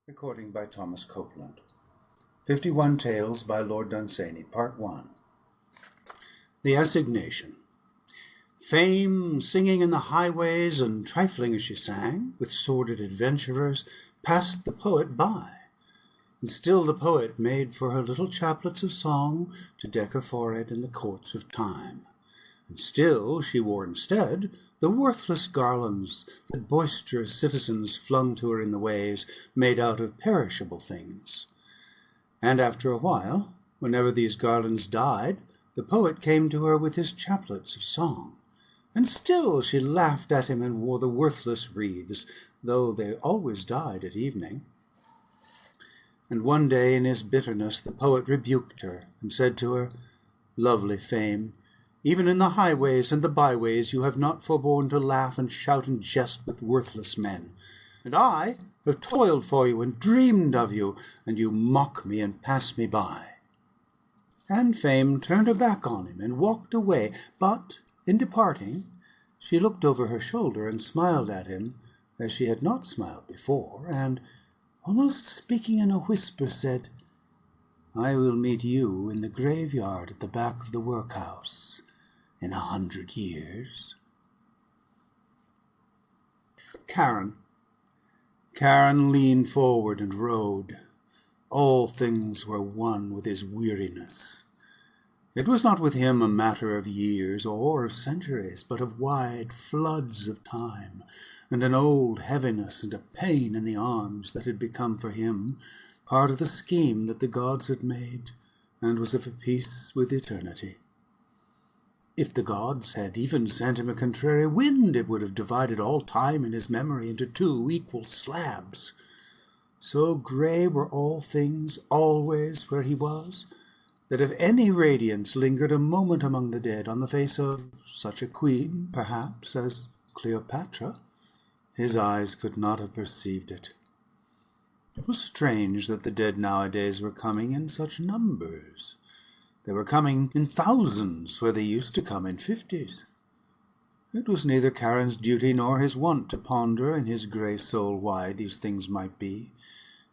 Recording by Thomas Copeland. 51 Tales by Lord Dunsany, Part 1. The Assignation. Fame, singing in the highways and trifling as she sang, with sordid adventurers, passed the poet by. And still the poet made for her little chaplets of song to deck her forehead in the courts of time. And still she wore instead the worthless garlands that boisterous citizens flung to her in the ways, made out of perishable things. And after a while, whenever these garlands died, the poet came to her with his chaplets of song. And still she laughed at him and wore the worthless wreaths, though they always died at evening. And one day in his bitterness the poet rebuked her, and said to her, "Lovely Fame, even in the highways and the byways you have not forborne to laugh and shout and jest with worthless men. And I have toiled for you and dreamed of you, and you mock me and pass me by." And Fame turned her back on him and walked away, but in departing she looked over her shoulder and smiled at him as she had not smiled before, and, almost speaking in a whisper, said, "I will meet you in the graveyard at the back of the workhouse in 100 years. Karen leaned forward and rode. All things were one with his weariness. It was not with him a matter of years or of centuries, but of wide floods of time, and an old heaviness and a pain in the arms that had become for him part of the scheme that the gods had made, and was of a piece with eternity. If the gods had even sent him a contrary wind, it would have divided all time in his memory into 2 equal slabs. So grey were all things always where he was, that if any radiance lingered a moment among the dead on the face of such a queen, perhaps, as Cleopatra, his eyes could not have perceived it. It was strange that the dead nowadays were coming in such numbers. They were coming in thousands where they used to come in 50s. It was neither Karen's duty nor his wont to ponder in his grey soul why these things might be.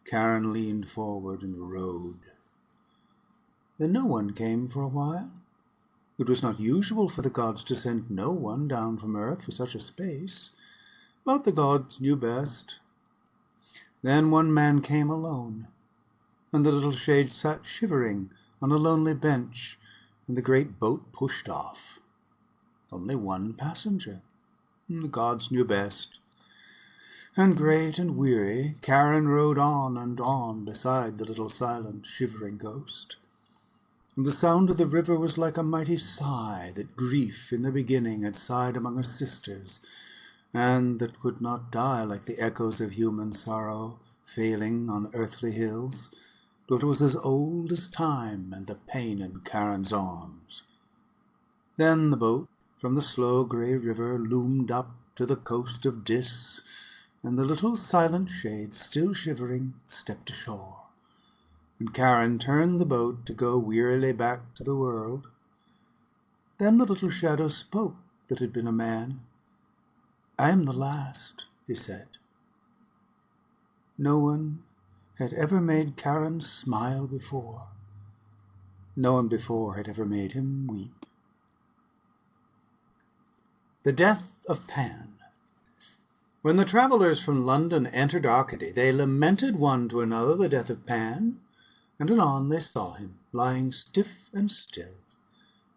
Karen leaned forward and rode. Then no one came for a while. It was not usual for the gods to send no one down from earth for such a space, but the gods knew best. Then one man came alone, and the little shade sat shivering on a lonely bench, and the great boat pushed off. Only one passenger. The gods knew best. And great and weary, Karen rode on and on beside the little silent, shivering ghost. And the sound of the river was like a mighty sigh that grief in the beginning had sighed among her sisters, and that could not die like the echoes of human sorrow failing on earthly hills. But it was as old as time and the pain in Karen's arms. Then the boat from the slow grey river loomed up to the coast of Dis, and the little silent shade, still shivering, stepped ashore. And Karen turned the boat to go wearily back to the world. Then the little shadow spoke that had been a man. "I am the last," he said. No one had ever made Karen smile before. No one before had ever made him weep. The Death of Pan. When the travellers from London entered Arcady, they lamented one to another the death of Pan, and anon they saw him, lying stiff and still.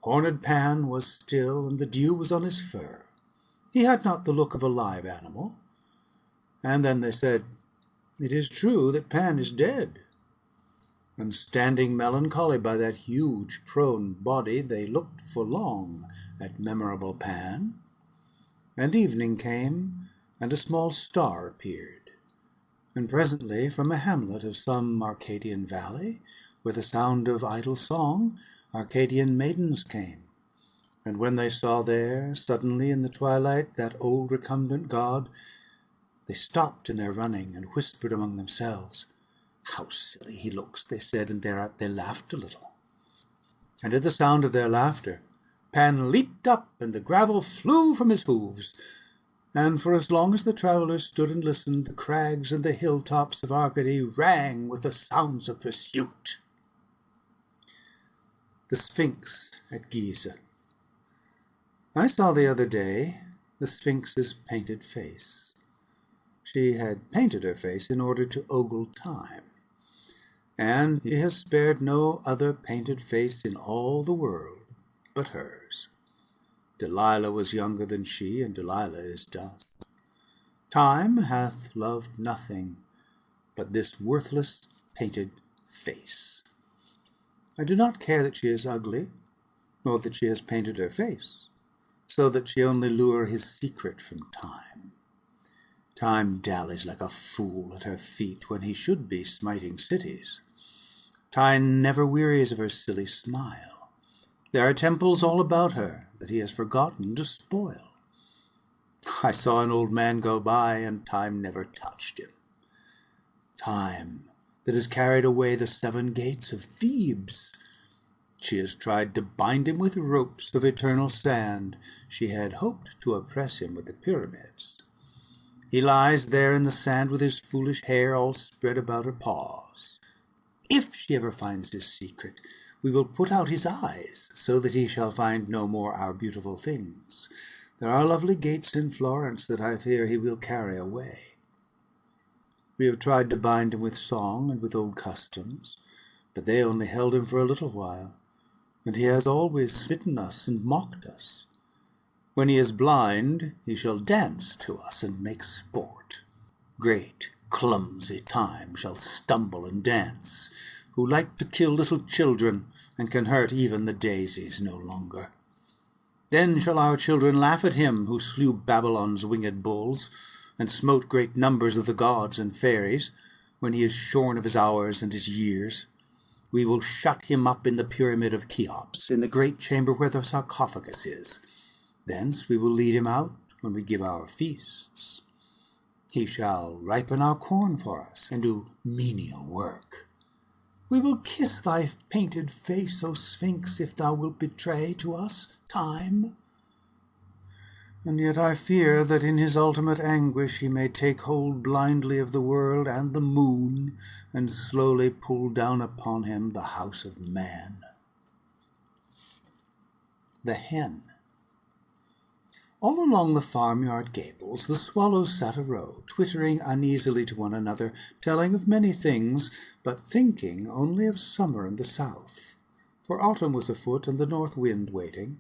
Horned Pan was still, and the dew was on his fur. He had not the look of a live animal. And then they said, "It is true that Pan is dead." And standing melancholy by that huge prone body, they looked for long at memorable Pan. And evening came, and a small star appeared. And presently from a hamlet of some Arcadian valley, with a sound of idle song, Arcadian maidens came. And when they saw there, suddenly in the twilight, that old recumbent god, they stopped in their running and whispered among themselves. "How silly he looks," they said, and thereat they laughed a little. And at the sound of their laughter, Pan leaped up, and the gravel flew from his hooves. and for as long as the travellers stood and listened, the crags and the hilltops of Arcady rang with the sounds of pursuit. The Sphinx at Giza. I saw the other day the Sphinx's painted face. She had painted her face in order to ogle time, and he has spared no other painted face in all the world but hers. Delilah was younger than she, and Delilah is dust. Time hath loved nothing but this worthless painted face. I do not care that she is ugly, nor that she has painted her face, so that she only lure his secret from time. Time dallies like a fool at her feet when he should be smiting cities. Time never wearies of her silly smile. There are temples all about her that he has forgotten to spoil. I saw an old man go by, and Time never touched him. Time that has carried away the 7 gates of Thebes. She has tried to bind him with ropes of eternal sand. She had hoped to oppress him with the pyramids. He lies there in the sand with his foolish hair all spread about her paws. If she ever finds his secret, we will put out his eyes, so that he shall find no more our beautiful things. There are lovely gates in Florence that I fear he will carry away. We have tried to bind him with song and with old customs, but they only held him for a little while, and he has always smitten us and mocked us. When he is blind, he shall dance to us and make sport. Great, clumsy Time shall stumble and dance, who like to kill little children, and can hurt even the daisies no longer. Then shall our children laugh at him who slew Babylon's winged bulls, and smote great numbers of the gods and fairies, when he is shorn of his hours and his years. We will shut him up in the pyramid of Cheops, in the great chamber where the sarcophagus is. Thence we will lead him out when we give our feasts. He shall ripen our corn for us, and do menial work. We will kiss thy painted face, O Sphinx, if thou wilt betray to us Time. And yet I fear that in his ultimate anguish he may take hold blindly of the world and the moon, and slowly pull down upon him the house of man. The Hen. All along the farmyard gables the swallows sat a row, twittering uneasily to one another, telling of many things, but thinking only of summer in the south, for autumn was afoot and the north wind waiting.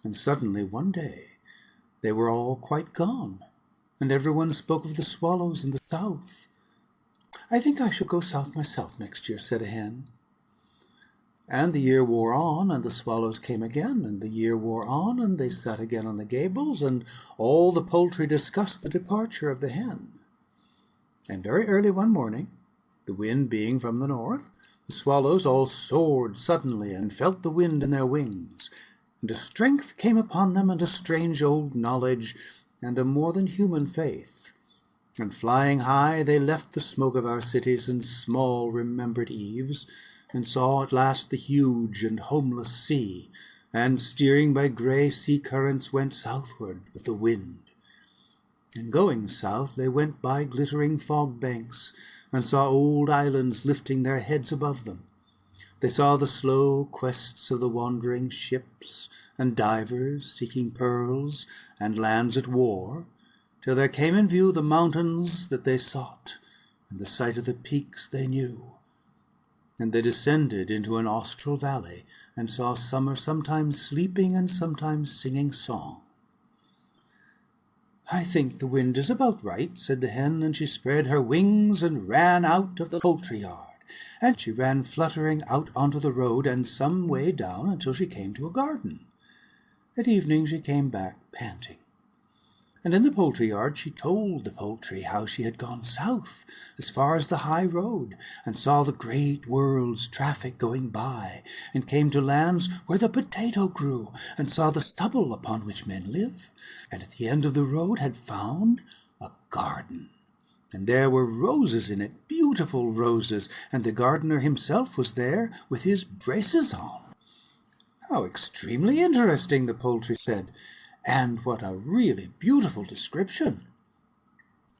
And suddenly one day they were all quite gone, and every one spoke of the swallows in the south. "I think I shall go south myself next year," said a hen. And the year wore on, and the swallows came again, and the year wore on, and they sat again on the gables, and all the poultry discussed the departure of the hen. And very early one morning, the wind being from the north, the swallows all soared suddenly, and felt the wind in their wings, and a strength came upon them, and a strange old knowledge, and a more than human faith. And flying high, they left the smoke of our cities and small remembered eaves, and saw at last the huge and homeless sea, and steering by grey sea currents went southward with the wind. And going south they went by glittering fog banks, and saw old islands lifting their heads above them. They saw the slow quests of the wandering ships, and divers seeking pearls, and lands at war, till there came in view the mountains that they sought, and the sight of the peaks they knew. And they descended into an austral valley, and saw summer sometimes sleeping and sometimes singing song. "I think the wind is about right," said the hen, and she spread her wings and ran out of the poultry yard, and she ran fluttering out onto the road and some way down until she came to a garden. At evening she came back panting. And in the poultry yard she told the poultry how she had gone south as far as the high road, and saw the great world's traffic going by, and came to lands where the potato grew, and saw the stubble upon which men live, and at the end of the road had found a garden. And there were roses in it, beautiful roses, and the gardener himself was there with his braces on. "How extremely interesting," the poultry said. And what a really beautiful description!"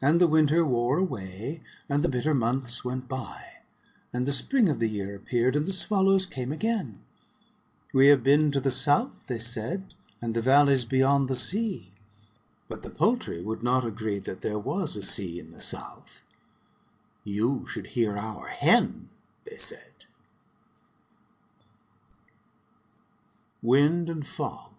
And the winter wore away, and the bitter months went by, and the spring of the year appeared, and the swallows came again. "We have been to the south," they said, "and the valleys beyond the sea." But the poultry would not agree that there was a sea in the south. "You should hear our hen," they said. Wind and Fog.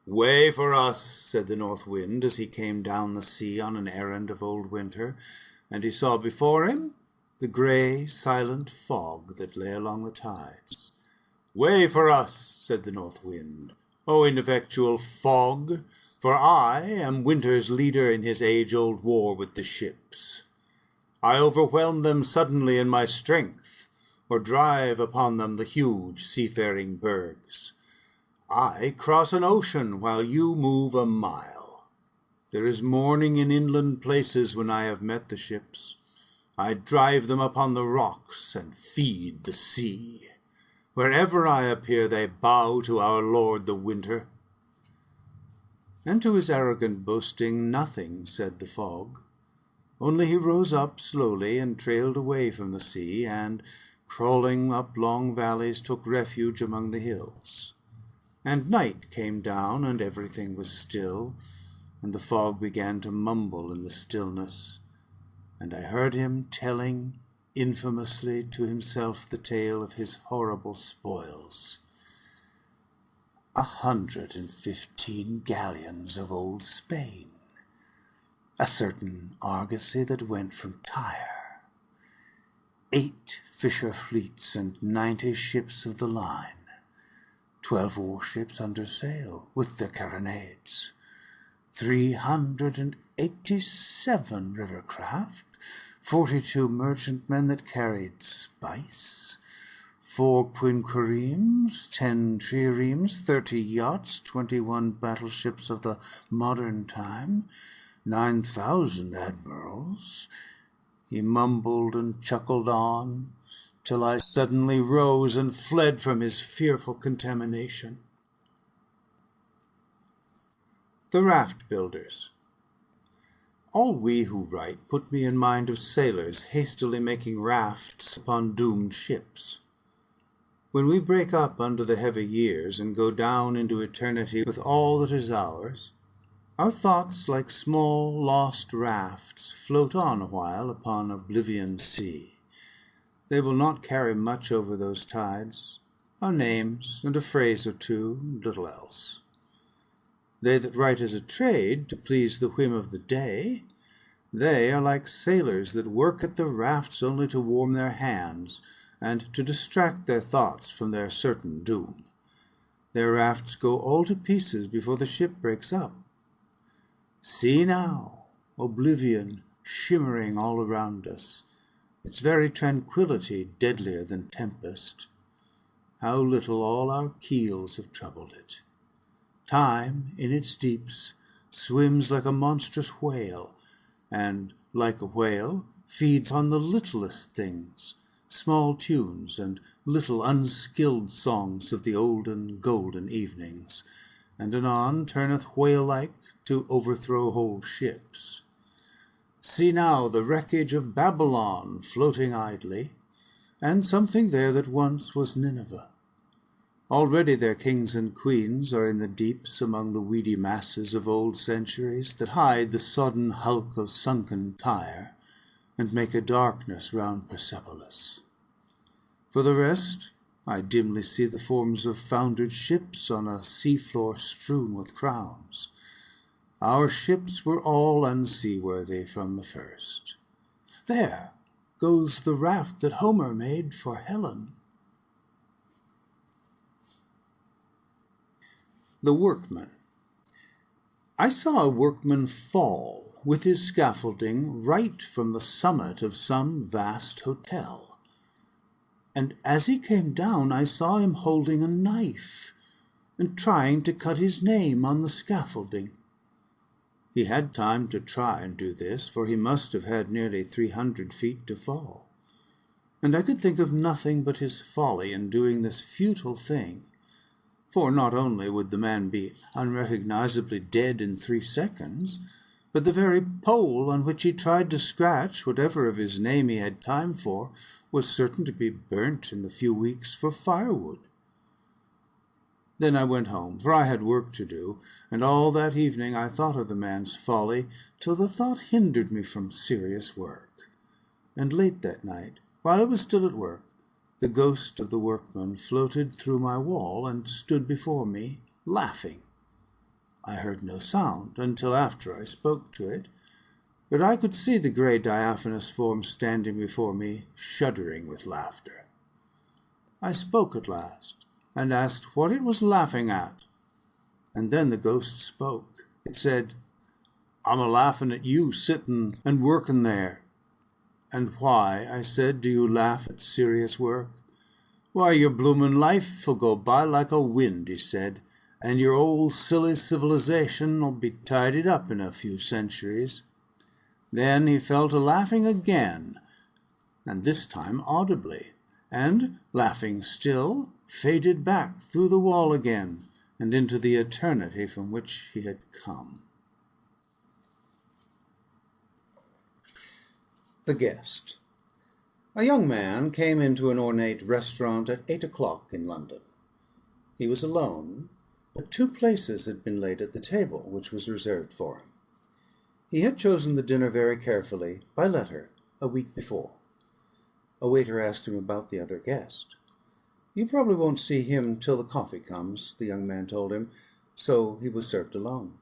"Way for us," said the north wind, as he came down the sea on an errand of old winter, and he saw before him the grey, silent fog that lay along the tides. "Way for us," said the north wind, "O ineffectual fog, for I am winter's leader in his age-old war with the ships. I overwhelm them suddenly in my strength, or drive upon them the huge seafaring bergs. I cross an ocean while you move a mile. There is mourning in inland places when I have met the ships. I drive them upon the rocks and feed the sea. Wherever I appear, they bow to our lord the winter." And to his arrogant boasting nothing said the fog. Only he rose up slowly and trailed away from the sea, and, crawling up long valleys, took refuge among the hills. And night came down, and everything was still, and the fog began to mumble in the stillness, and I heard him telling infamously to himself the tale of his horrible spoils. 115 galleons of old Spain, a certain argosy that went from Tyre, 8 fisher fleets and 90 ships of the line, 12 warships under sail with their carronades, 387 river craft, 42 merchantmen that carried spice, 4 quinquiremes, 10 triremes, 30 yachts, 21 battleships of the modern time, 9,000 admirals. He mumbled and chuckled on, till I suddenly rose and fled from his fearful contamination. The Raft Builders. All we who write put me in mind of sailors hastily making rafts upon doomed ships. When we break up under the heavy years and go down into eternity with all that is ours, our thoughts, like small lost rafts, float on a while upon oblivion's sea. They will not carry much over those tides, our names and a phrase or two, and little else. They that write as a trade to please the whim of the day, they are like sailors that work at the rafts only to warm their hands and to distract their thoughts from their certain doom. Their rafts go all to pieces before the ship breaks up. See now, oblivion shimmering all around us, its very tranquillity deadlier than tempest. How little all our keels have troubled it. Time, in its deeps, swims like a monstrous whale, and, like a whale, feeds on the littlest things, small tunes and little unskilled songs of the olden golden evenings, and anon turneth whale-like to overthrow whole ships. See now the wreckage of Babylon floating idly, and something there that once was Nineveh. Already their kings and queens are in the deeps among the weedy masses of old centuries that hide the sodden hulk of sunken Tyre, and make a darkness round Persepolis. For the rest, I dimly see the forms of foundered ships on a sea-floor strewn with crowns. Our ships were all unseaworthy from the first. There goes the raft that Homer made for Helen. The Workman. I saw a workman fall with his scaffolding right from the summit of some vast hotel. And as he came down, I saw him holding a knife and trying to cut his name on the scaffolding. He had time to try and do this, for he must have had nearly 300 feet to fall. And I could think of nothing but his folly in doing this futile thing, For not only would the man be unrecognizably dead in 3 seconds, but the very pole on which he tried to scratch whatever of his name he had time for was certain to be burnt in the few weeks for firewood. Then I went home, for I had work to do, and all that evening I thought of the man's folly, till the thought hindered me from serious work. And late that night, while I was still at work, the ghost of the workman floated through my wall and stood before me, laughing. I heard no sound until after I spoke to it, but I could see the grey diaphanous form standing before me, shuddering with laughter. I spoke at last, and asked what it was laughing at. And then the ghost spoke. It said, "I'm a-laughing at you sitting and working there." "And why," I said, "do you laugh at serious work?" "Why, your bloomin' life'll go by like a wind," he said, "and your old silly civilization'll be tidied up in a few centuries." Then he fell to laughing again, and this time audibly, and, laughing still, faded back through the wall again and into the eternity from which he had come. The Guest. A young man came into an ornate restaurant at 8 o'clock in London. He was alone, but 2 places had been laid at the table, which was reserved for him. He had chosen the dinner very carefully, by letter, a week before. A waiter asked him about the other guest. "You probably won't see him till the coffee comes," the young man told him, so he was served alone.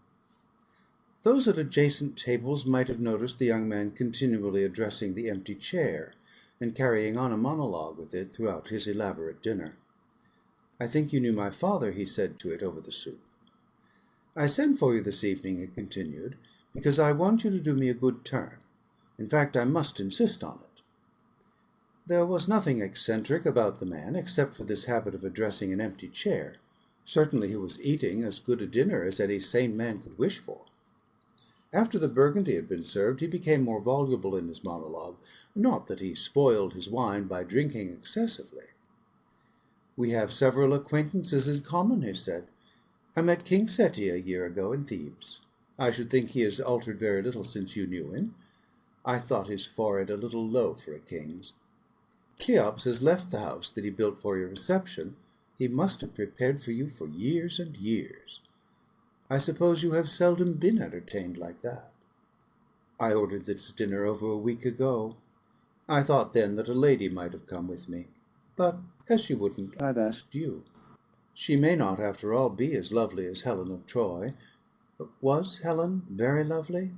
Those at adjacent tables might have noticed the young man continually addressing the empty chair, and carrying on a monologue with it throughout his elaborate dinner. "I think you knew my father," he said to it over the soup. "I sent for you this evening," he continued, "because I want you to do me a good turn. In fact, I must insist on it." There was nothing eccentric about the man, except for this habit of addressing an empty chair. Certainly he was eating as good a dinner as any sane man could wish for. After the Burgundy had been served, he became more voluble in his monologue, not that he spoiled his wine by drinking excessively. "We have several acquaintances in common," he said. "I met King Seti a year ago in Thebes. I should think he has altered very little since you knew him. I thought his forehead a little low for a king's. Cheops has left the house that he built for your reception. He must have prepared for you for years and years. I suppose you have seldom been entertained like that. I ordered this dinner over a week ago. I thought then that a lady might have come with me, but as she wouldn't, I've asked you. She may not, after all, be as lovely as Helen of Troy. Was Helen very lovely?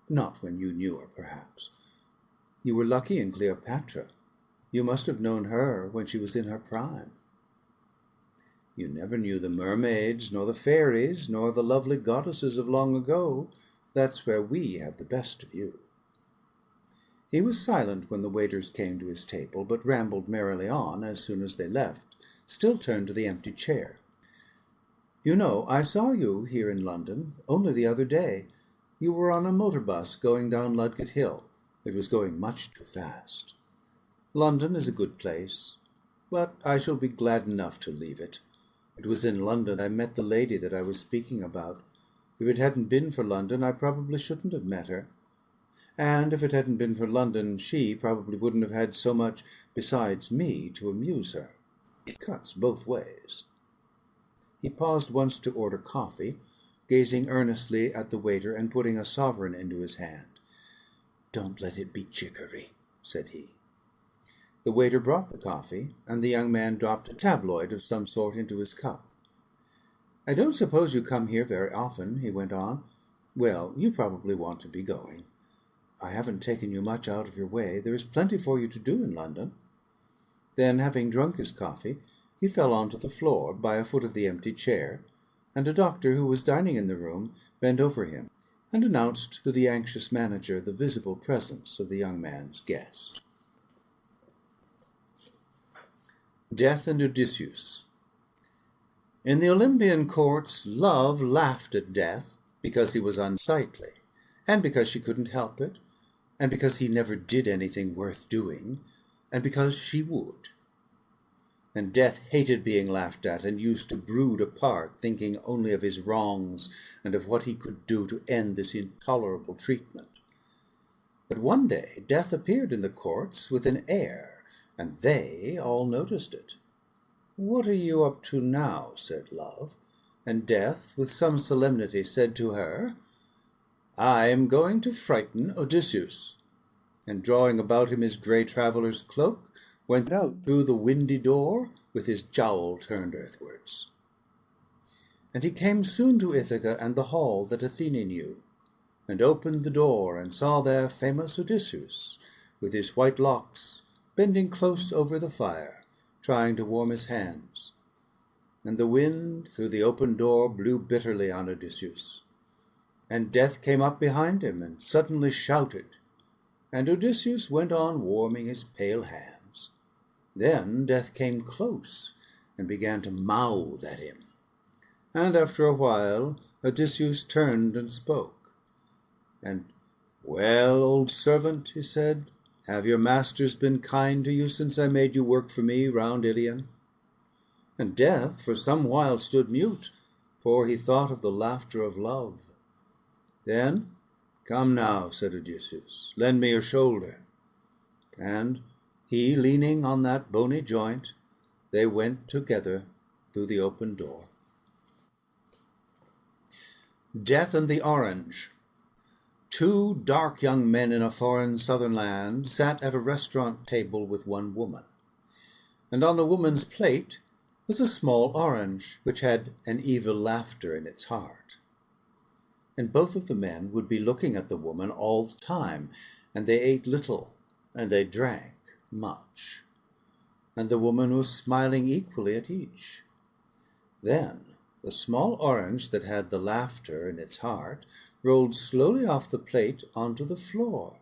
Not when you knew her, perhaps. You were lucky in Cleopatra. You must have known her when she was in her prime. You never knew the mermaids, nor the fairies, nor the lovely goddesses of long ago. That's where we have the best of you." He was silent when the waiters came to his table, but rambled merrily on as soon as they left, still turned to the empty chair. "You know, I saw you here in London only the other day. You were on a motor bus going down Ludgate Hill. It was going much too fast. London is a good place, but I shall be glad enough to leave it. It was in London I met the lady that I was speaking about. If it hadn't been for London, I probably shouldn't have met her. And if it hadn't been for London, she probably wouldn't have had so much besides me to amuse her. It cuts both ways." He paused once to order coffee, gazing earnestly at the waiter and putting a sovereign into his hand. "Don't let it be chicory," said he. The waiter brought the coffee, and the young man dropped a tabloid of some sort into his cup. "I don't suppose you come here very often," he went on. "Well, you probably want to be going. I haven't taken you much out of your way. There is plenty for you to do in London." Then, having drunk his coffee, he fell on to the floor by a foot of the empty chair, and a doctor who was dining in the room bent over him and announced to the anxious manager the visible presence of the young man's guest. Death and Odysseus. In the Olympian courts, Love laughed at Death because he was unsightly, and because she couldn't help it, and because he never did anything worth doing, and because she would. and Death hated being laughed at, and used to brood apart, thinking only of his wrongs and of what he could do to end this intolerable treatment. But one day Death appeared in the courts with an heir, and they all noticed it. "What are you up to now?" said Love, and Death, with some solemnity, said to her, "I am going to frighten Odysseus," and drawing about him his grey traveller's cloak, went out through the windy door with his jowl turned earthwards. And he came soon to Ithaca and the hall that Athene knew, and opened the door, and saw there famous Odysseus, with his white locks, bending close over the fire, trying to warm his hands. And the wind through the open door blew bitterly on Odysseus, and Death came up behind him and suddenly shouted, and Odysseus went on warming his pale hands. Then Death came close and began to mouth at him, and after a while Odysseus turned and spoke. And, "Well, old servant," he said, "have your masters been kind to you since I made you work for me round Ilion?" And Death for some while stood mute, for he thought of the laughter of Love. Then, "Come now," said Odysseus, "lend me your shoulder." And he leaning on that bony joint, they went together through the open door. Death and the Orange. Two dark young men in a foreign southern land sat at a restaurant table with one woman, and on the woman's plate was a small orange, which had an evil laughter in its heart. And both of the men would be looking at the woman all the time, and they ate little, and they drank much, and the woman was smiling equally at each. Then the small orange that had the laughter in its heart rolled slowly off the plate onto the floor,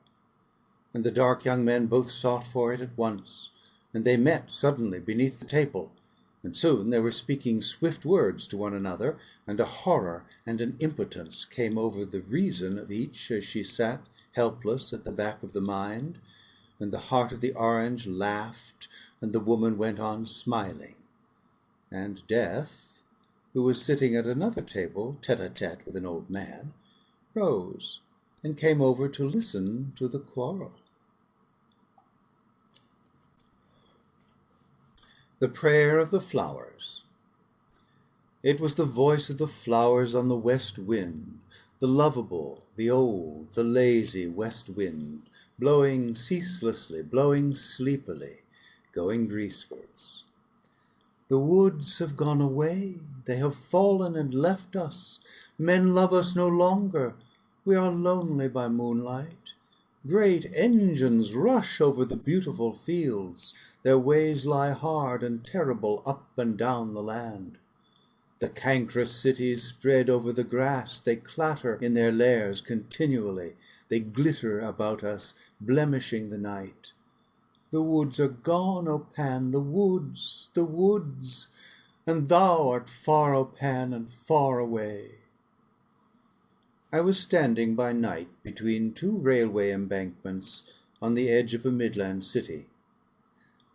and the dark young men both sought for it at once, and they met suddenly beneath the table, and soon they were speaking swift words to one another, and a horror and an impotence came over the reason of each as she sat helpless at the back of the mind, and the heart of the orange laughed, and the woman went on smiling, and Death, who was sitting at another table tete-a-tete with an old man, rose and came over to listen to the quarrel. The Prayer of the Flowers. It was the voice of the flowers on the west wind, the lovable, the old, the lazy west wind, blowing ceaselessly, blowing sleepily, going Greecewards. The woods have gone away, they have fallen and left us. Men love us no longer, we are lonely by moonlight. Great engines rush over the beautiful fields, their ways lie hard and terrible up and down the land. The cankerous cities spread over the grass, they clatter in their lairs continually, they glitter about us, blemishing the night. The woods are gone, O Pan, the woods, and thou art far, O Pan, and far away. I was standing by night between two railway embankments on the edge of a midland city.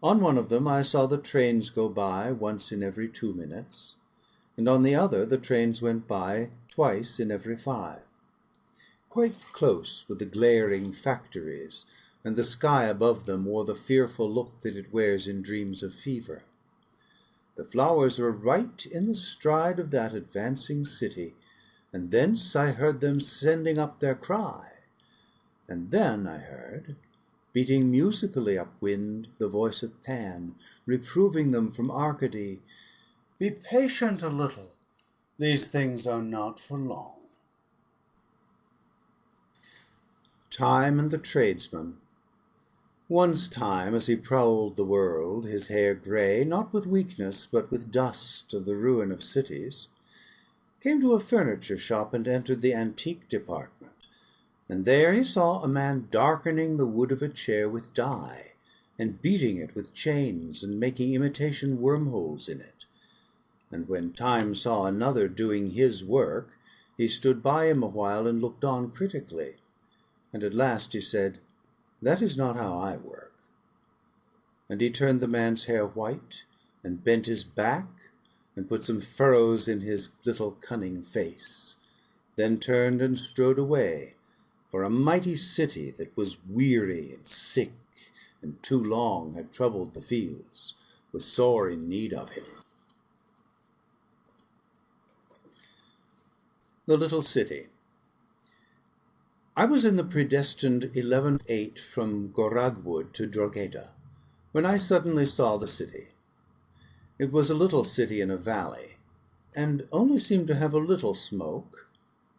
On one of them I saw the trains go by once in every 2 minutes, and on the other the trains went by twice in every 5. Quite close were the glaring factories, and the sky above them wore the fearful look that it wears in dreams of fever. The flowers were right in the stride of that advancing city, and thence I heard them sending up their cry, and then I heard, beating musically upwind, the voice of Pan, reproving them from Arcady, "Be patient a little, these things are not for long." Time and the Tradesman. Once Time, as he prowled the world, his hair grey, not with weakness, but with dust of the ruin of cities, came to a furniture shop and entered the antique department, and there he saw a man darkening the wood of a chair with dye, and beating it with chains, and making imitation wormholes in it. And when Time saw another doing his work, he stood by him a while and looked on critically, and at last he said, "That is not how I work." And he turned the man's hair white, and bent his back, and put some furrows in his little cunning face, then turned and strode away, for a mighty city that was weary and sick, and too long had troubled the fields, was sore in need of him. The little city. I was in the predestined 11:8 from Goragwood to Drogheda, when I suddenly saw the city. It was a little city in a valley, and only seemed to have a little smoke,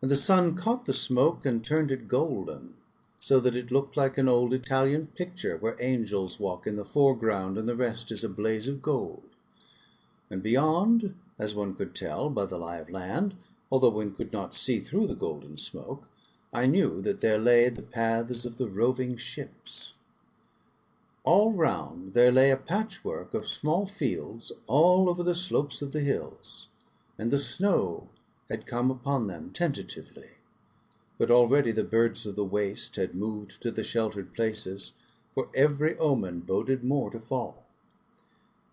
and the sun caught the smoke and turned it golden, so that it looked like an old Italian picture where angels walk in the foreground and the rest is a blaze of gold. And beyond, as one could tell by the lie of land, although one could not see through the golden smoke, I knew that there lay the paths of the roving ships. All round there lay a patchwork of small fields all over the slopes of the hills, and the snow had come upon them tentatively, but already the birds of the waste had moved to the sheltered places, for every omen boded more to fall.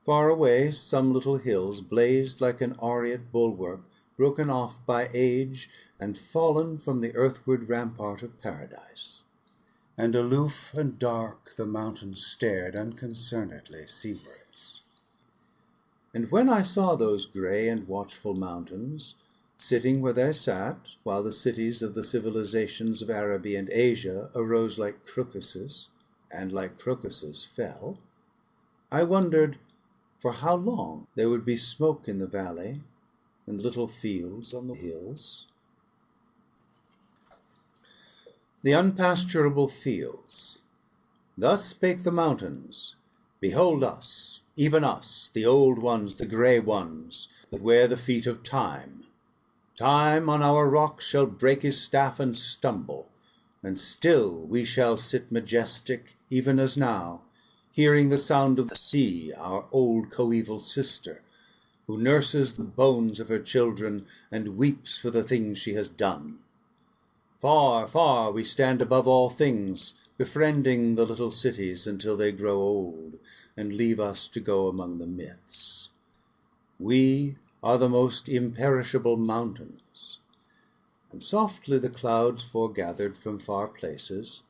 Far away some little hills blazed like an aureate bulwark, broken off by age and fallen from the earthward rampart of paradise. And aloof and dark the mountains stared unconcernedly seawards. And when I saw those grey and watchful mountains, sitting where they sat, while the cities of the civilizations of Araby and Asia arose like crocuses, and like crocuses fell, I wondered for how long there would be smoke in the valley, and little fields on the hills. The unpasturable fields. Thus spake the mountains, Behold us, even us, the old ones, the grey ones, that wear the feet of time. Time on our rocks shall break his staff and stumble, and still we shall sit majestic, even as now, hearing the sound of the sea, our old coeval sister, who nurses the bones of her children and weeps for the things she has done. Far, far we stand above all things, befriending the little cities until they grow old and leave us to go among the myths. We are the most imperishable mountains. And softly the clouds foregathered from far places,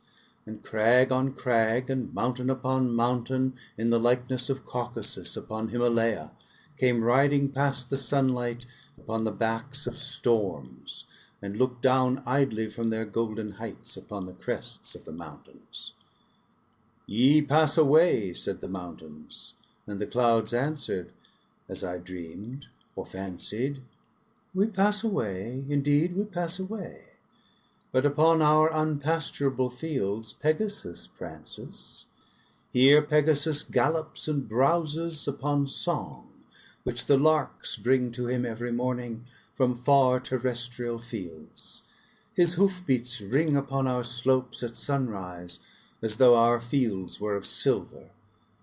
and crag on crag and mountain upon mountain, in the likeness of Caucasus upon Himalaya, came riding past the sunlight upon the backs of storms, and looked down idly from their golden heights upon the crests of the mountains. Ye pass away, said the mountains, and the clouds answered, as I dreamed or fancied, we pass away, indeed we pass away, but upon our unpasturable fields Pegasus prances. Here Pegasus gallops and browses upon song, which the larks bring to him every morning from far terrestrial fields. His hoofbeats ring upon our slopes at sunrise, as though our fields were of silver,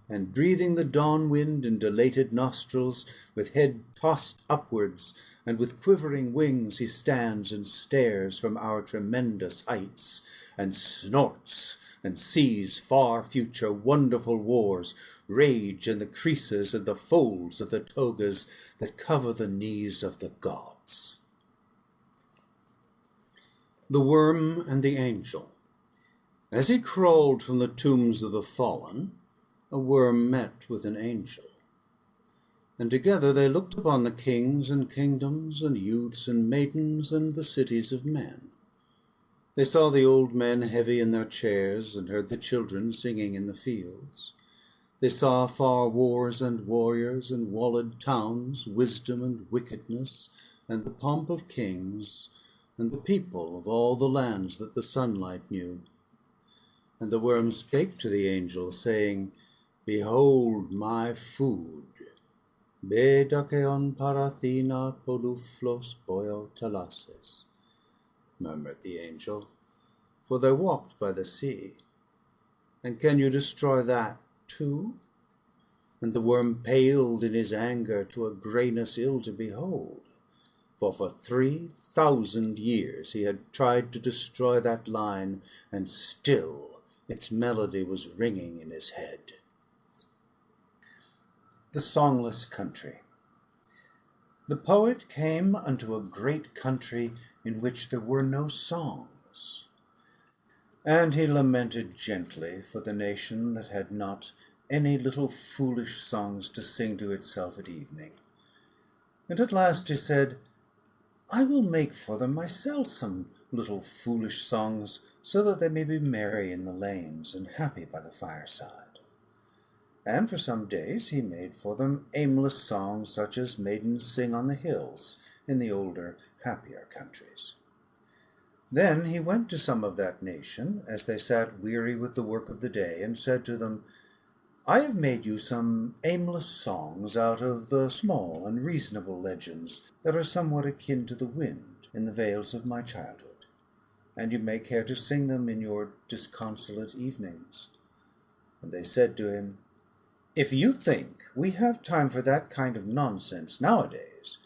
and breathing the dawn wind in dilated nostrils, with head tossed upwards, and with quivering wings he stands and stares from our tremendous heights, and snorts, and sees far future wonderful wars rage in the creases and the folds of the togas that cover the knees of the gods. The Worm and the Angel. As he crawled from the tombs of the fallen, a worm met with an angel, and together they looked upon the kings and kingdoms and youths and maidens and the cities of men. They saw the old men heavy in their chairs, and heard the children singing in the fields. They saw far wars and warriors and walled towns, wisdom and wickedness, and the pomp of kings, and the people of all the lands that the sunlight knew. And the worm spake to the angel, saying, Behold my food. Be dakeon parathina poluflos boio talases, murmured the angel, for they walked by the sea. And can you destroy that too? And the worm paled in his anger to a greyness ill to behold, for 3,000 years he had tried to destroy that line, and still its melody was ringing in his head. The Songless Country. The poet came unto a great country in which there were no songs, and he lamented gently for the nation that had not any little foolish songs to sing to itself at evening. And at last he said, I will make for them myself some little foolish songs, so that they may be merry in the lanes and happy by the fireside. And for some days he made for them aimless songs, such as maidens sing on the hills in the older, happier countries. Then he went to some of that nation, as they sat weary with the work of the day, and said to them, I have made you some aimless songs out of the small and reasonable legends that are somewhat akin to the wind in the vales of my childhood, and you may care to sing them in your disconsolate evenings. And they said to him, If you think we have time for that kind of nonsense nowadays,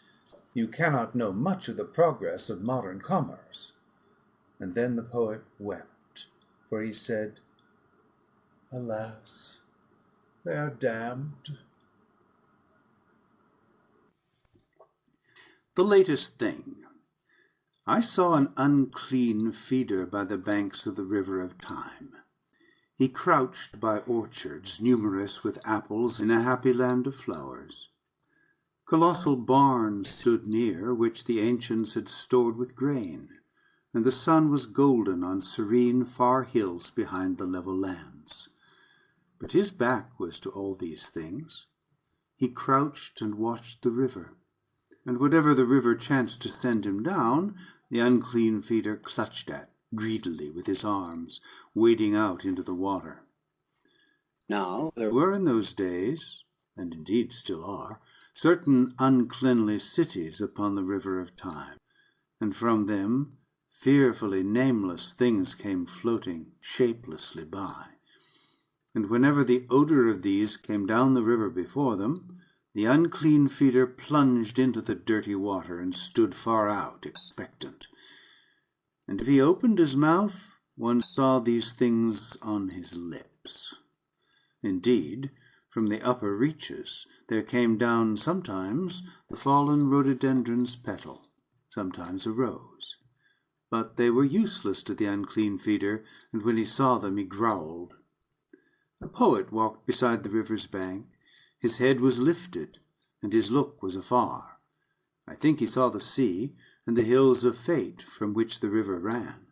you cannot know much of the progress of modern commerce. And then the poet wept, for he said, Alas, they are damned. The latest thing. I saw an unclean feeder by the banks of the river of time. He crouched by orchards numerous with apples in a happy land of flowers. Colossal barns stood near, which the ancients had stored with grain, and the sun was golden on serene far hills behind the level lands. But his back was to all these things. He crouched and watched the river, and whatever the river chanced to send him down, the unclean feeder clutched at greedily with his arms, wading out into the water. Now there were in those days, and indeed still are, certain uncleanly cities upon the river of time, and from them fearfully nameless things came floating shapelessly by. And whenever the odor of these came down the river before them, the unclean feeder plunged into the dirty water and stood far out, expectant. And if he opened his mouth, one saw these things on his lips. Indeed, from the upper reaches there came down sometimes the fallen rhododendron's petal, sometimes a rose. But they were useless to the unclean feeder, and when he saw them he growled. The poet walked beside the river's bank. His head was lifted, and his look was afar. I think he saw the sea, and the hills of fate from which the river ran.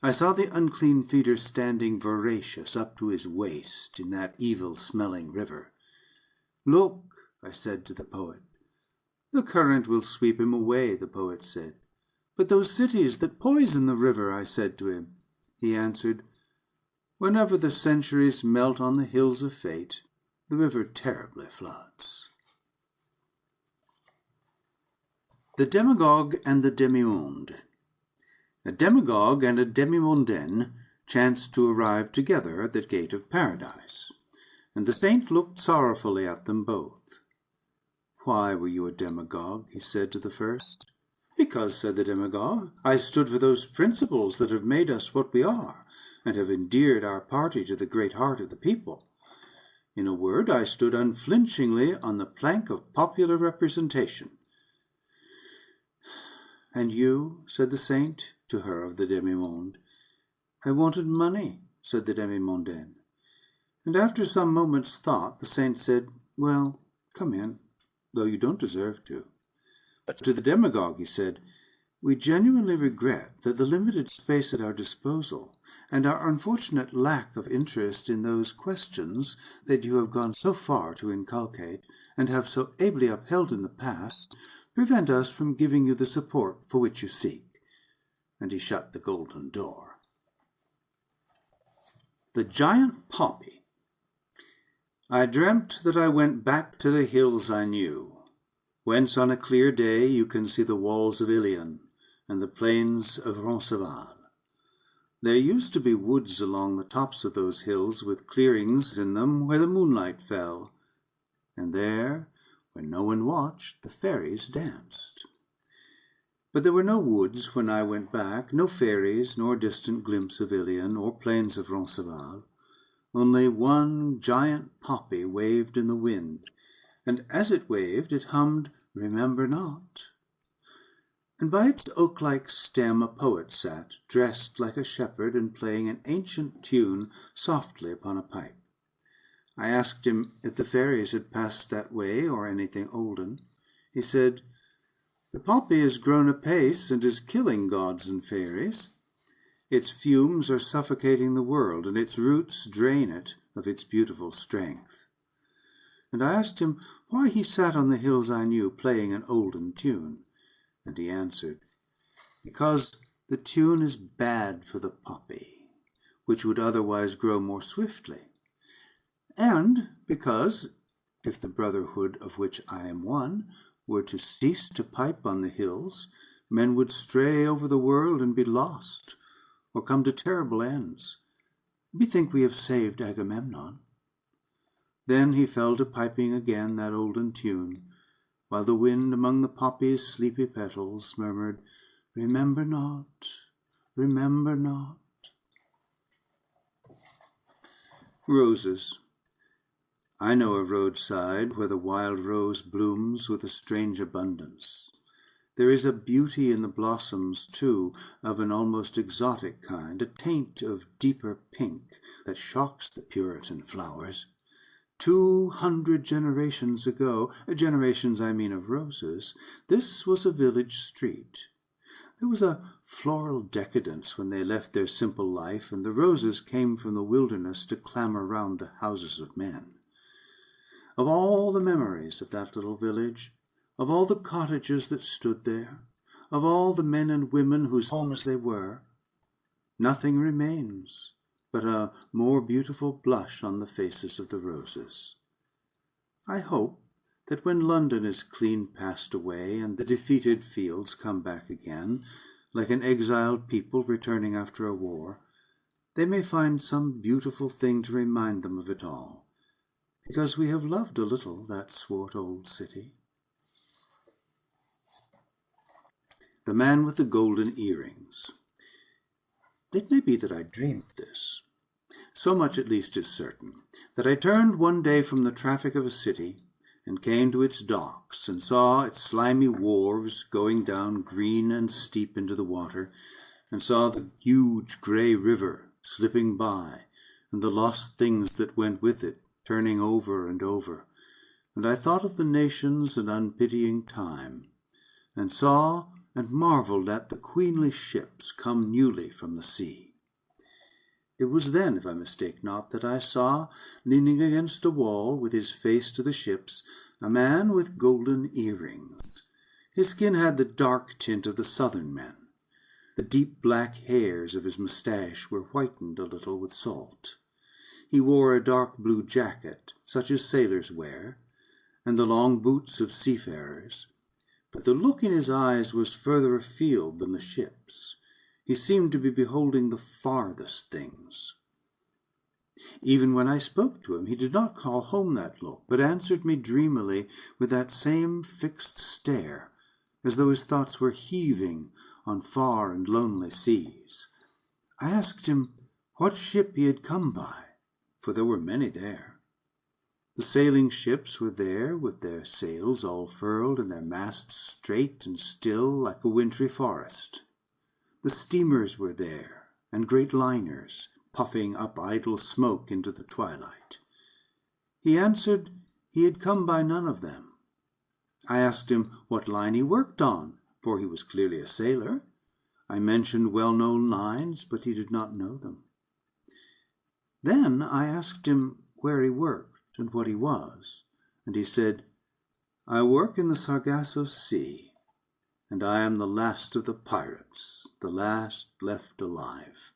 I saw the unclean feeder standing voracious up to his waist in that evil-smelling river. Look, I said to the poet. The current will sweep him away, the poet said. But those cities that poison the river, I said to him. He answered, Whenever the centuries melt on the hills of fate, the river terribly floods. The Demagogue and the Demimonde. A demagogue and a demimondaine chanced to arrive together at the gate of paradise, and the saint looked sorrowfully at them both. Why were you a demagogue? He said to the first. Because, said the demagogue, I stood for those principles that have made us what we are, and have endeared our party to the great heart of the people. In a word, I stood unflinchingly on the plank of popular representation. And you, said the saint, to her of the demimonde. I wanted money, said the demimondaine. And after some moments' thought, the saint said, Well, come in, though you don't deserve to. But to the demagogue he said, We genuinely regret that the limited space at our disposal, and our unfortunate lack of interest in those questions that you have gone so far to inculcate, and have so ably upheld in the past, prevent us from giving you the support for which you seek. And he shut the golden door. The Giant Poppy. I dreamt that I went back to the hills I knew, whence on a clear day you can see the walls of Ilion and the plains of Roncesvalles. There used to be woods along the tops of those hills with clearings in them where the moonlight fell, and there, when no one watched, the fairies danced. But there were no woods when I went back, no fairies, nor distant glimpse of Ilion or plains of Roncesvalles. Only one giant poppy waved in the wind, and as it waved it hummed, "Remember not." And by its oak-like stem a poet sat, dressed like a shepherd and playing an ancient tune softly upon a pipe. I asked him if the fairies had passed that way or anything olden. He said, "The poppy has grown apace and is killing gods and fairies. Its fumes are suffocating the world, and its roots drain it of its beautiful strength." And I asked him why he sat on the hills I knew playing an olden tune. And he answered, "Because the tune is bad for the poppy, which would otherwise grow more swiftly. And because, if the brotherhood of which I am one were to cease to pipe on the hills, men would stray over the world and be lost, or come to terrible ends. Bethink we have saved Agamemnon." Then he fell to piping again that olden tune, while the wind among the poppy's sleepy petals murmured, "Remember not, remember not." Roses. I know a roadside where the wild rose blooms with a strange abundance. There is a beauty in the blossoms, too, of an almost exotic kind, a taint of deeper pink that shocks the Puritan flowers. 200 generations ago, generations I mean of roses, this was a village street. There was a floral decadence when they left their simple life, and the roses came from the wilderness to clamor round the houses of men. Of all the memories of that little village, of all the cottages that stood there, of all the men and women whose homes they were, nothing remains but a more beautiful blush on the faces of the roses. I hope that when London is clean passed away, and the defeated fields come back again, like an exiled people returning after a war, they may find some beautiful thing to remind them of it all, because we have loved a little that swart old city. The Man with the Golden Earrings. It may be that I dreamed this. So much at least is certain, that I turned one day from the traffic of a city, and came to its docks, and saw its slimy wharves going down green and steep into the water, and saw the huge grey river slipping by, and the lost things that went with it turning over and over. And I thought of the nations and unpitying time, and saw and marvelled at the queenly ships come newly from the sea. It was then, if I mistake not, that I saw, leaning against a wall with his face to the ships, a man with golden earrings. His skin had the dark tint of the southern men. The deep black hairs of his moustache were whitened a little with salt. He wore a dark blue jacket, such as sailors wear, and the long boots of seafarers. But the look in his eyes was further afield than the ships. He seemed to be beholding the farthest things. Even when I spoke to him, he did not call home that look, but answered me dreamily with that same fixed stare, as though his thoughts were heaving on far and lonely seas. I asked him what ship he had come by, for there were many there. The sailing ships were there, with their sails all furled, and their masts straight and still like a wintry forest. The steamers were there, and great liners, puffing up idle smoke into the twilight. He answered he had come by none of them. I asked him what line he worked on, for he was clearly a sailor. I mentioned well-known lines, but he did not know them. Then I asked him where he worked and what he was, and he said, "I work in the Sargasso Sea, and I am the last of the pirates, the last left alive."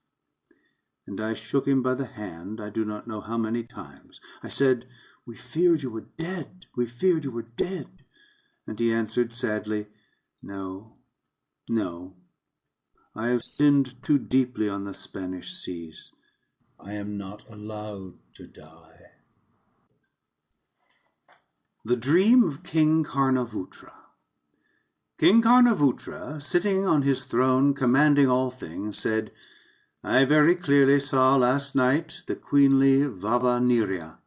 And I shook him by the hand, I do not know how many times. I said, "We feared you were dead, we feared you were dead." And he answered sadly, "No, no, I have sinned too deeply on the Spanish seas. I am not allowed to die." The Dream of King Karnavutra. King Karnavutra, sitting on his throne commanding all things, said, "I very clearly saw last night the queenly Vavanirya."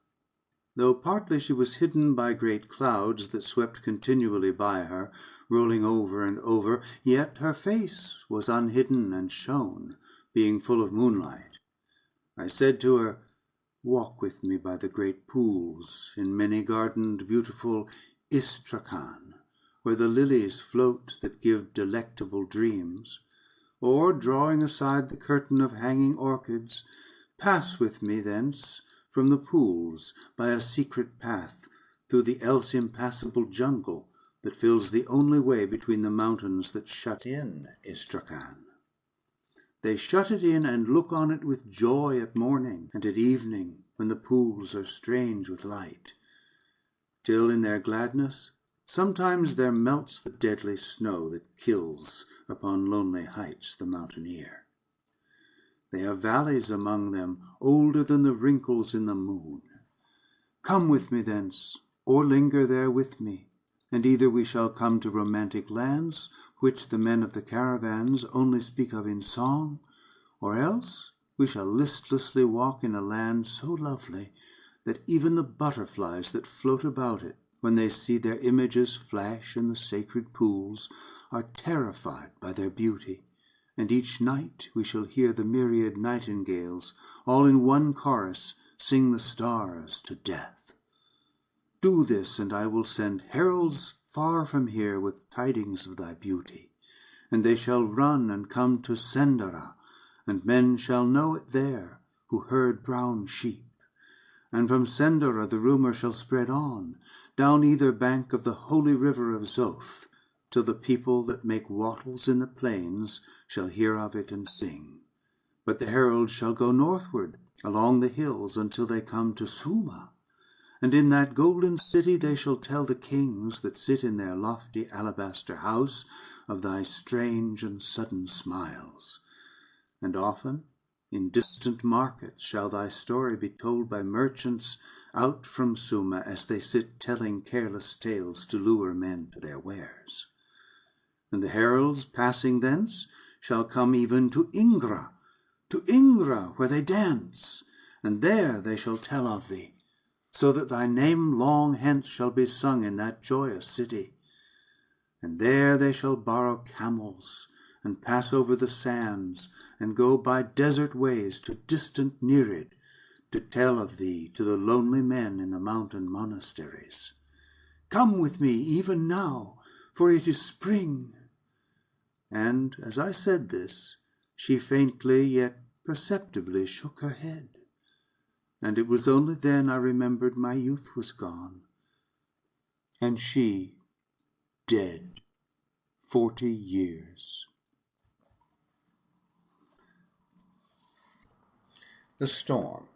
Though partly she was hidden by great clouds that swept continually by her, rolling over and over, yet her face was unhidden and shone, being full of moonlight. I said to her, "Walk with me by the great pools in many-gardened, beautiful Istrakhan, where the lilies float that give delectable dreams. Or, drawing aside the curtain of hanging orchids, pass with me thence from the pools by a secret path through the else impassable jungle that fills the only way between the mountains that shut in Istrakhan. They shut it in and look on it with joy at morning and at evening, when the pools are strange with light, till in their gladness sometimes there melts the deadly snow that kills upon lonely heights the mountaineer. They have valleys among them older than the wrinkles in the moon. Come with me thence, or linger there with me, and either we shall come to romantic lands, which the men of the caravans only speak of in song, or else we shall listlessly walk in a land so lovely that even the butterflies that float about it, when they see their images flash in the sacred pools, are terrified by their beauty, and each night we shall hear the myriad nightingales, all in one chorus, sing the stars to death. Do this, and I will send heralds far from here with tidings of thy beauty, and they shall run and come to Sendara, and men shall know it there who herd brown sheep. And from Sendara the rumour shall spread on, down either bank of the holy river of Zoth, till the people that make wattles in the plains shall hear of it and sing. But the heralds shall go northward along the hills until they come to Suma, and in that golden city they shall tell the kings that sit in their lofty alabaster house of thy strange and sudden smiles. And often in distant markets shall thy story be told by merchants out from Suma, as they sit telling careless tales to lure men to their wares. And the heralds passing thence shall come even to Ingra, where they dance, and there they shall tell of thee, so that thy name long hence shall be sung in that joyous city. And there they shall borrow camels, and pass over the sands, and go by desert ways to distant Nirid, to tell of thee to the lonely men in the mountain monasteries. Come with me even now, for it is spring." And as I said this, she faintly yet perceptibly shook her head, and it was only then I remembered my youth was gone, and she dead 40 years. The storm.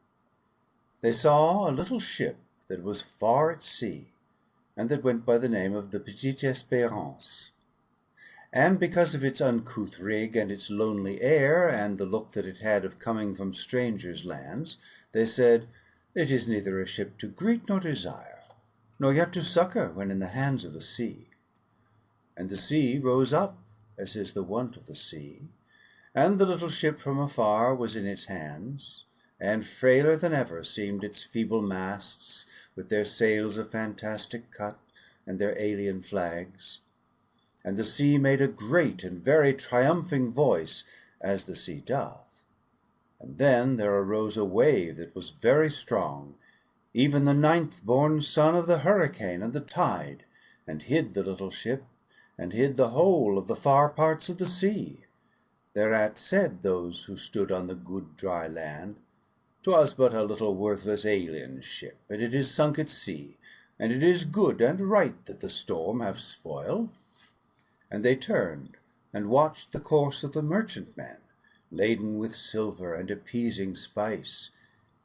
They saw a little ship that was far at sea, and that went by the name of the Petite Espérance. And because of its uncouth rig and its lonely air, and the look that it had of coming from strangers' lands, they said, "It is neither a ship to greet nor desire, nor yet to succour when in the hands of the sea." And the sea rose up, as is the wont of the sea, and the little ship from afar was in its hands, and frailer than ever seemed its feeble masts, with their sails of fantastic cut, and their alien flags. And the sea made a great and very triumphing voice, as the sea doth. And then there arose a wave that was very strong, even the 9th-born son of the hurricane and the tide, and hid the little ship, and hid the whole of the far parts of the sea. Thereat said those who stood on the good dry land, "'Twas but a little worthless alien ship, and it is sunk at sea, and it is good and right that the storm have spoiled." And they turned and watched the course of the merchantmen, laden with silver and appeasing spice.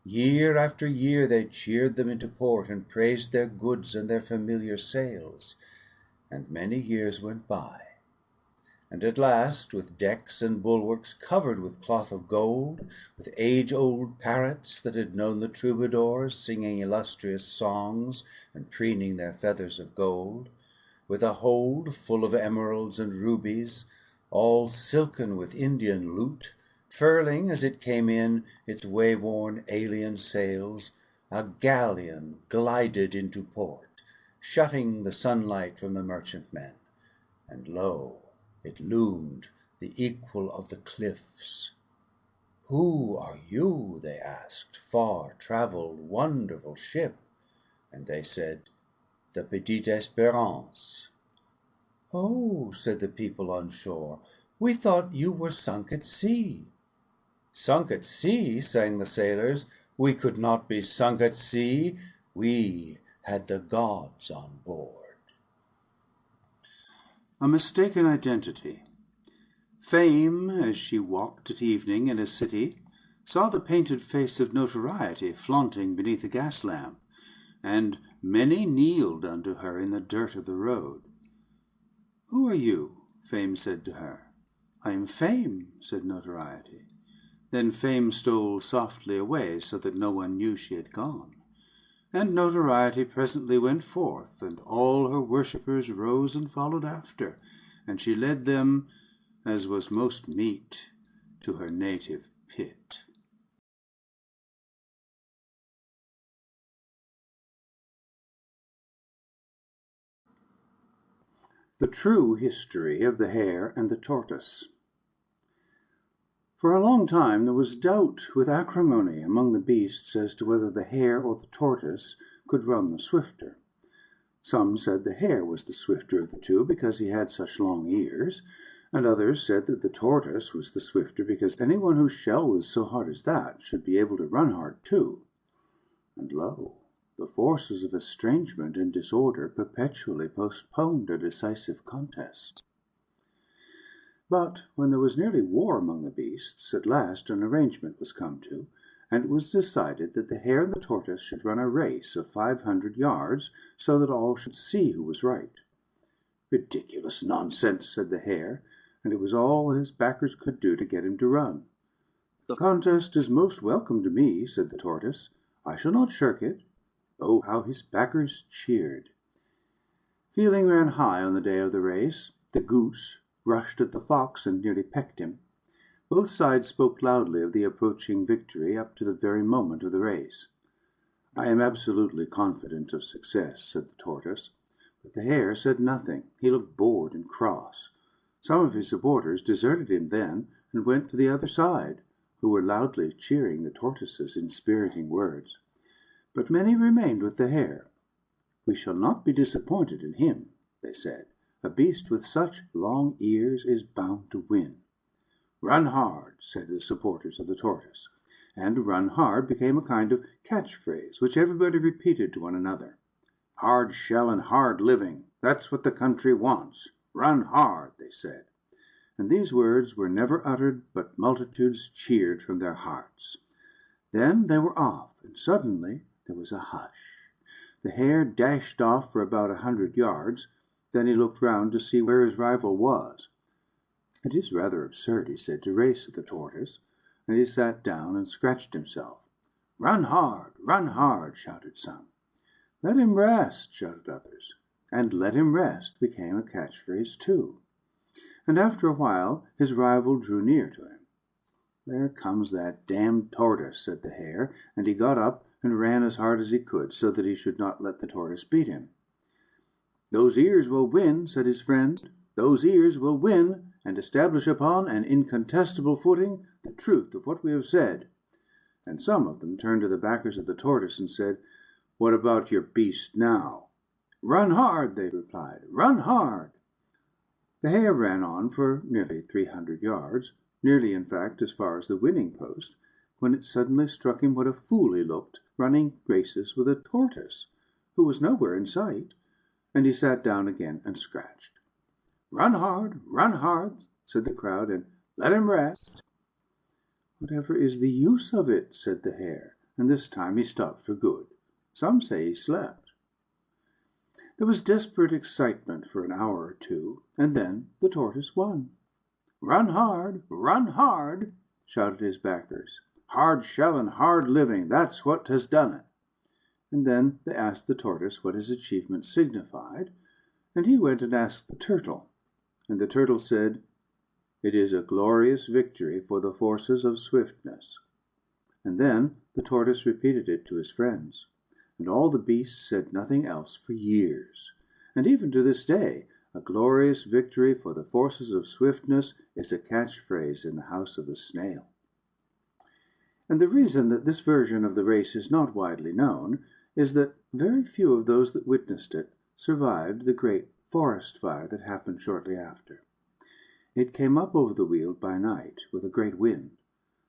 Year after year they cheered them into port, and praised their goods and their familiar sails. And many years went by, and at last, with decks and bulwarks covered with cloth of gold, with age-old parrots that had known the troubadours, singing illustrious songs and preening their feathers of gold, with a hold full of emeralds and rubies, all silken with Indian lute, furling as it came in its way-worn alien sails, a galleon glided into port, shutting the sunlight from the merchantmen, and lo, it loomed, the equal of the cliffs. "Who are you?" they asked, "far-travelled, wonderful ship?" And they said, "The Petite Espérance." "Oh," said the people on shore, "we thought you were sunk at sea." "Sunk at sea?" sang the sailors. "We could not be sunk at sea. We had the gods on board." A mistaken identity. Fame, as she walked at evening in a city, saw the painted face of Notoriety flaunting beneath a gas lamp, and many kneeled unto her in the dirt of the road. "Who are you?" Fame said to her. "I am Fame," said Notoriety. Then Fame stole softly away, so that no one knew she had gone. And Notoriety presently went forth, and all her worshippers rose and followed after, and she led them, as was most meet, to her native pit. The true history of the hare and the tortoise. For a long time there was doubt with acrimony among the beasts as to whether the hare or the tortoise could run the swifter. Some said the hare was the swifter of the two because he had such long ears, and others said that the tortoise was the swifter because anyone whose shell was so hard as that should be able to run hard too. And lo, the forces of estrangement and disorder perpetually postponed a decisive contest. But when there was nearly war among the beasts, at last an arrangement was come to, and it was decided that the hare and the tortoise should run a race of 500 yards, so that all should see who was right. "Ridiculous nonsense," said the hare, and it was all his backers could do to get him to run. "The contest is most welcome to me," said the tortoise. "I shall not shirk it." Oh, how his backers cheered! Feeling ran high on the day of the race. The goose rushed at the fox and nearly pecked him. Both sides spoke loudly of the approaching victory up to the very moment of the race. "I am absolutely confident of success," said the tortoise. But the hare said nothing. He looked bored and cross. Some of his supporters deserted him then and went to the other side, who were loudly cheering the tortoise's inspiriting words. But many remained with the hare. "We shall not be disappointed in him," they said. "A beast with such long ears is bound to win." "Run hard," said the supporters of the tortoise, and "run hard" became a kind of catchphrase which everybody repeated to one another. "Hard shell and hard living, that's what the country wants. Run hard," they said. And these words were never uttered, but multitudes cheered from their hearts. Then they were off, and suddenly there was a hush. The hare dashed off for about 100 yards. Then he looked round to see where his rival was. "It is rather absurd," he said, "to race with the tortoise," and he sat down and scratched himself. "Run hard," shouted some. "Let him rest," shouted others. And "let him rest" became a catchphrase too. And after a while his rival drew near to him. "There comes that damned tortoise," said the hare, and he got up and ran as hard as he could, so that he should not let the tortoise beat him. "Those ears will win," said his friend. "Those ears will win, and establish upon an incontestable footing the truth of what we have said." And some of them turned to the backers of the tortoise and said, "What about your beast now?" "Run hard," they replied. "Run hard." The hare ran on for nearly 300 yards, nearly, in fact, as far as the winning post, when it suddenly struck him what a fool he looked, running races with a tortoise, who was nowhere in sight, and he sat down again and scratched. Run hard," said the crowd, and "let him rest." "Whatever is the use of it?" said the hare, and this time he stopped for good. Some say he slept. There was desperate excitement for an hour or two, and then the tortoise won. Run hard," shouted his backers. "Hard shell and hard living, that's what has done it." And then they asked the tortoise what his achievement signified, and he went and asked the turtle. And the turtle said, "It is a glorious victory for the forces of swiftness." And then the tortoise repeated it to his friends, and all the beasts said nothing else for years. And even to this day, a glorious victory for the forces of swiftness is a catchphrase in the house of the snail. And the reason that this version of the race is not widely known is that very few of those that witnessed it survived the great forest fire that happened shortly after. It came up over the Weald by night with a great wind.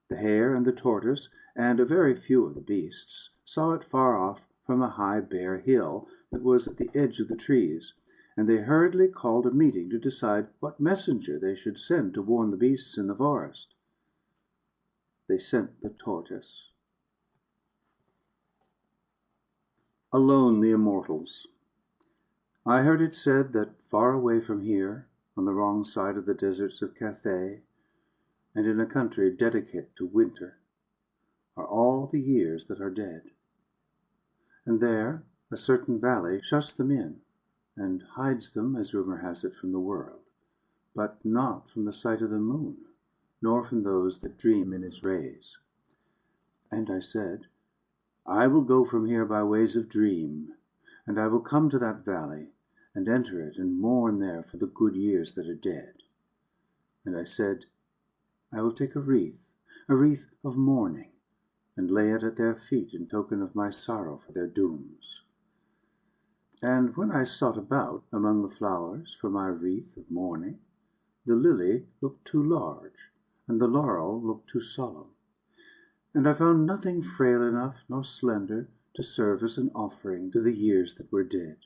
The hare and the tortoise, and a very few of the beasts, saw it far off from a high bare hill that was at the edge of the trees, and they hurriedly called a meeting to decide what messenger they should send to warn the beasts in the forest. They sent the tortoise. Alone the Immortals. I heard it said that far away from here, on the wrong side of the deserts of Cathay, and in a country dedicate to winter, are all the years that are dead. And there a certain valley shuts them in, and hides them, as rumor has it, from the world, but not from the sight of the moon, nor from those that dream in its rays. And I said, I will go from here by ways of dream, and I will come to that valley, and enter it, and mourn there for the good years that are dead. And I said, I will take a wreath of mourning, and lay it at their feet in token of my sorrow for their dooms. And when I sought about among the flowers for my wreath of mourning, the lily looked too large, and the laurel looked too solemn, and I found nothing frail enough nor slender to serve as an offering to the years that were dead.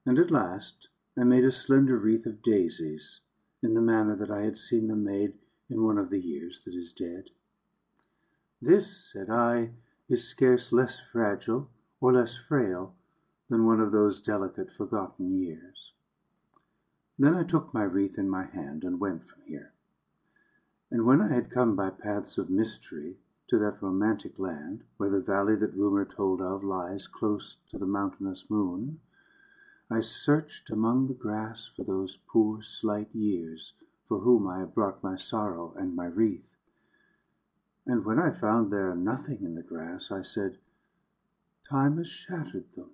And at last I made a slender wreath of daisies, in the manner that I had seen them made in one of the years that is dead. This, said I, is scarce less fragile or less frail than one of those delicate forgotten years. Then I took my wreath in my hand and went from here. And when I had come by paths of mystery to that romantic land, where the valley that rumor told of lies close to the mountainous moon, I searched among the grass for those poor slight years for whom I had brought my sorrow and my wreath. And when I found there nothing in the grass, I said, Time has shattered them,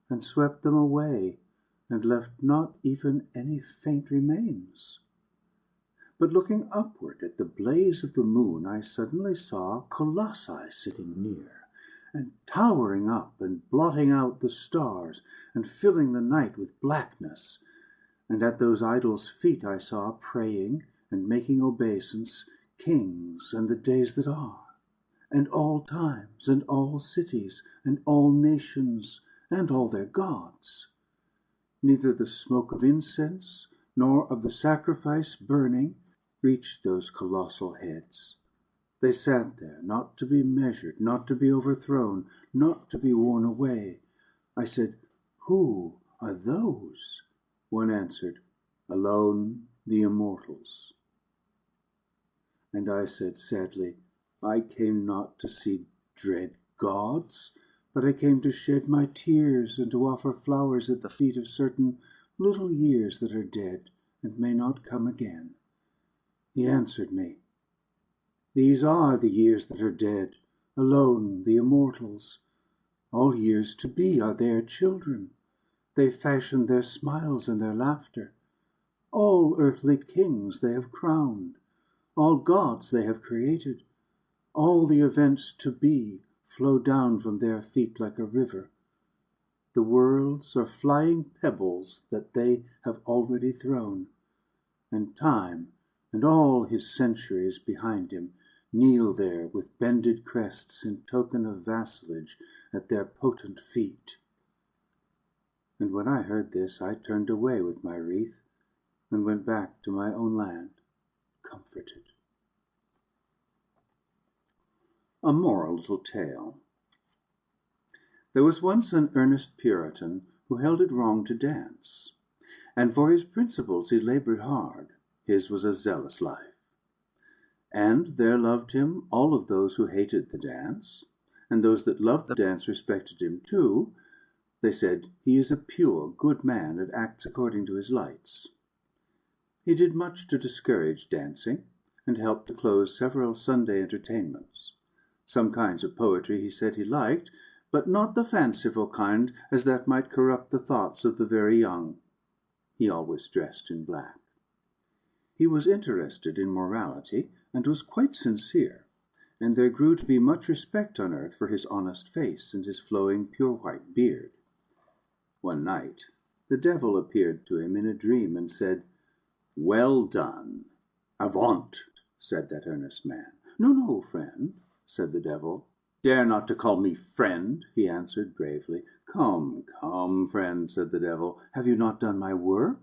and swept them away, and left not even any faint remains. But looking upward at the blaze of the moon, I suddenly saw colossi sitting near, and towering up and blotting out the stars, and filling the night with blackness. And at those idols' feet I saw praying and making obeisance kings and the days that are, and all times, and all cities, and all nations, and all their gods. Neither the smoke of incense nor of the sacrifice burning reached those colossal heads. They sat there, not to be measured, not to be overthrown, not to be worn away. I said, Who are those? One answered, Alone the Immortals. And I said sadly, I came not to see dread gods, but I came to shed my tears and to offer flowers at the feet of certain little years that are dead and may not come again. He answered me, These are the years that are dead, alone the Immortals. All years to be are their children. They fashioned their smiles and their laughter. All earthly kings they have crowned. All gods they have created. All the events to be flow down from their feet like a river. The worlds are flying pebbles that they have already thrown, and time and all his centuries behind him kneel there with bended crests in token of vassalage at their potent feet. And when I heard this, I turned away with my wreath and went back to my own land, comforted. A moral little tale. There was once an earnest Puritan who held it wrong to dance, and for his principles he labored hard. His was a zealous life. And there loved him all of those who hated the dance, and those that loved the dance respected him too. They said, He is a pure, good man, and acts according to his lights. He did much to discourage dancing, and helped to close several Sunday entertainments. Some kinds of poetry he said he liked, but not the fanciful kind, as that might corrupt the thoughts of the very young. He always dressed in black. He was interested in morality, and was quite sincere, and there grew to be much respect on earth for his honest face and his flowing pure white beard. One night the devil appeared to him in a dream and said, "Well done." "Avaunt," said that earnest man. "No, no, friend," said the devil. "Dare not to call me friend," he answered gravely. "Come, come, friend," said the devil. "Have you not done my work?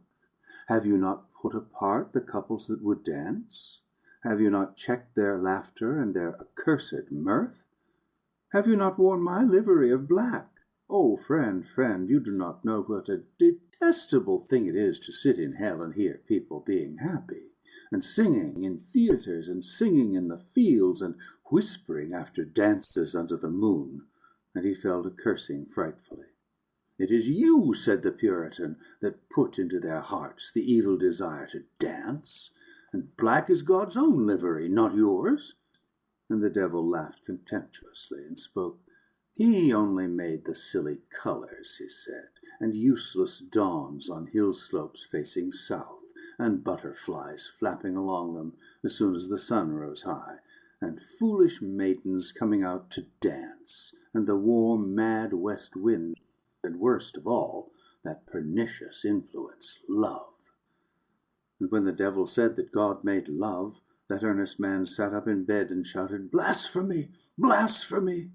Have you not put apart the couples that would dance? Have you not checked their laughter and their accursed mirth? Have you not worn my livery of black? Oh, friend, friend, you do not know what a detestable thing it is to sit in hell and hear people being happy, and singing in theatres, and singing in the fields, and whispering after dances under the moon." And he fell to cursing frightfully. "It is you," said the Puritan, "that put into their hearts the evil desire to dance, and black is God's own livery, not yours." And the devil laughed contemptuously and spoke. "He only made the silly colors," he said, "and useless dawns on hill slopes facing south, and butterflies flapping along them as soon as the sun rose high, and foolish maidens coming out to dance, and the warm, mad west wind, and worst of all, that pernicious influence, love." And when the devil said that God made love, that earnest man sat up in bed and shouted, "Blasphemy! Blasphemy!"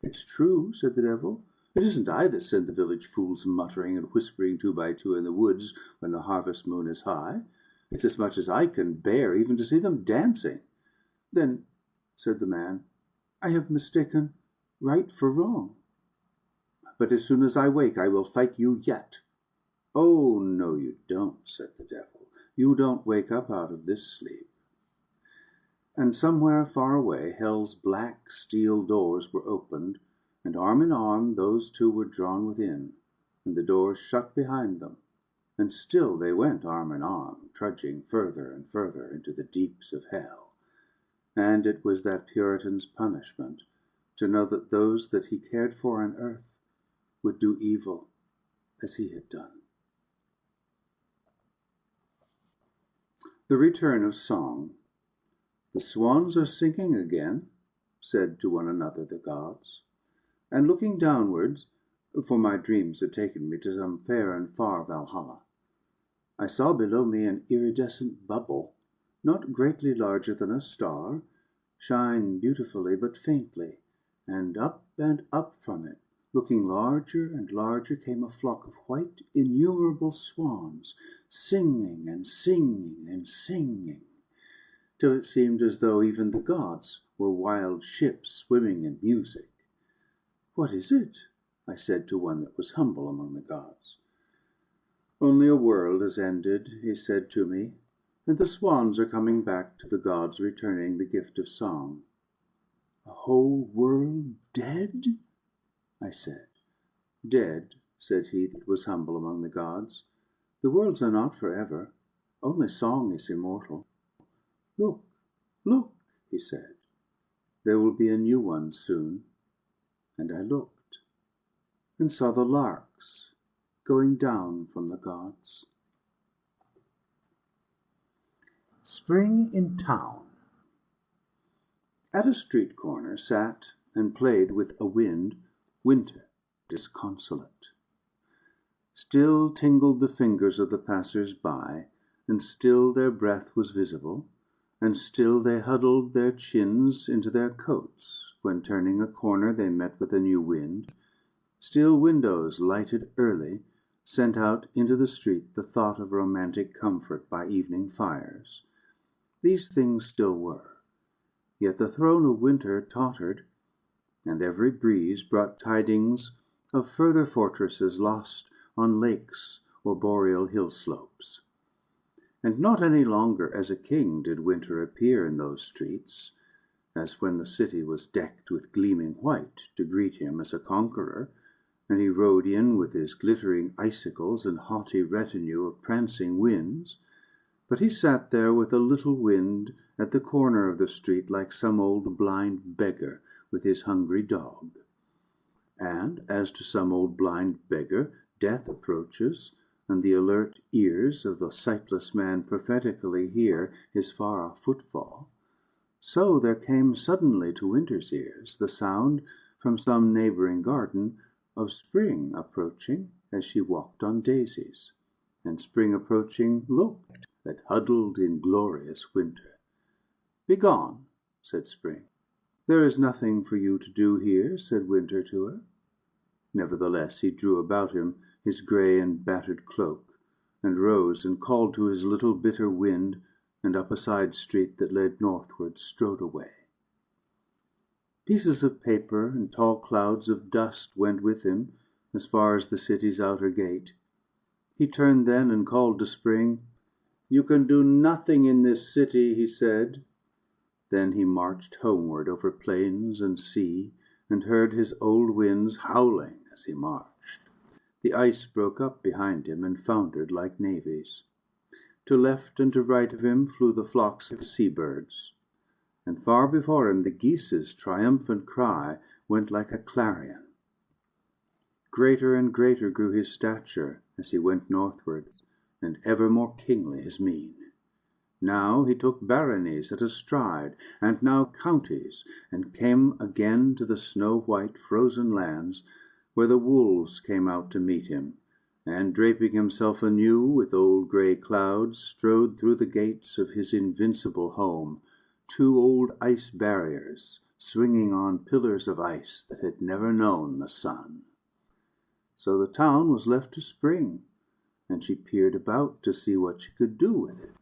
"It's true," said the devil. "It isn't I that send the village fools muttering and whispering 2 by 2 in the woods when the harvest moon is high. It's as much as I can bear even to see them dancing." "Then," said the man, "I have mistaken right for wrong. But as soon as I wake I will fight you yet." "Oh, no, you don't," said the devil. "You don't wake up out of this sleep." And somewhere far away hell's black steel doors were opened, and arm in arm those two were drawn within, and the doors shut behind them, and still they went arm in arm, trudging further and further into the deeps of hell. And it was that Puritan's punishment to know that those that he cared for on earth would do evil as he had done. The return of song. "The swans are singing again," said to one another the gods. And looking downwards, for my dreams had taken me to some fair and far Valhalla, I saw below me an iridescent bubble, not greatly larger than a star, shine beautifully but faintly, and up from it, looking larger and larger, came a flock of white innumerable swans, singing and singing and singing, till it seemed as though even the gods were wild ships swimming in music. "What is it?" I said to one that was humble among the gods. "Only a world has ended," he said to me, "and the swans are coming back to the gods, returning the gift of song." "A whole world dead?" I said. "Dead," said he that was humble among the gods. "The worlds are not forever. Only song is immortal." "Look, look," he said. "There will be a new one soon." And I looked, and saw the larks going down from the gods. Spring in town. At a street corner sat and played with a wind Winter disconsolate. Still tingled the fingers of the passers-by, and still their breath was visible, and still they huddled their chins into their coats when, turning a corner, they met with a new wind. Still windows, lighted early, sent out into the street the thought of romantic comfort by evening fires. These things still were, yet the throne of winter tottered, and every breeze brought tidings of further fortresses lost on lakes or boreal hill slopes. And not any longer as a king did winter appear in those streets, as when the city was decked with gleaming white to greet him as a conqueror, and he rode in with his glittering icicles and haughty retinue of prancing winds. But he sat there with a little wind at the corner of the street, like some old blind beggar with his hungry dog. And as to some old blind beggar, death approaches, and the alert ears of the sightless man prophetically hear his far-off footfall, so there came suddenly to Winter's ears the sound from some neighboring garden of Spring approaching as she walked on daisies, and Spring approaching looked at huddled in glorious winter. "Begone," said Spring. "There is nothing for you to do here," said Winter to her. Nevertheless he drew about him his grey and battered cloak, and rose and called to his little bitter wind, and up a side street that led northward strode away. Pieces of paper and tall clouds of dust went with him as far as the city's outer gate. He turned then and called to Spring. "You can do nothing in this city," he said. Then he marched homeward over plains and sea, and heard his old winds howling as he marched. The ice broke up behind him and foundered like navies. To left and to right of him flew the flocks of sea-birds, and far before him the geese's triumphant cry went like a clarion. Greater and greater grew his stature as he went northward, and ever more kingly his mien. Now he took baronies at a stride, and now counties, and came again to the snow-white frozen lands, where the wolves came out to meet him, and, draping himself anew with old grey clouds, strode through the gates of his invincible home, two old ice barriers swinging on pillars of ice that had never known the sun. So the town was left to Spring, and she peered about to see what she could do with it.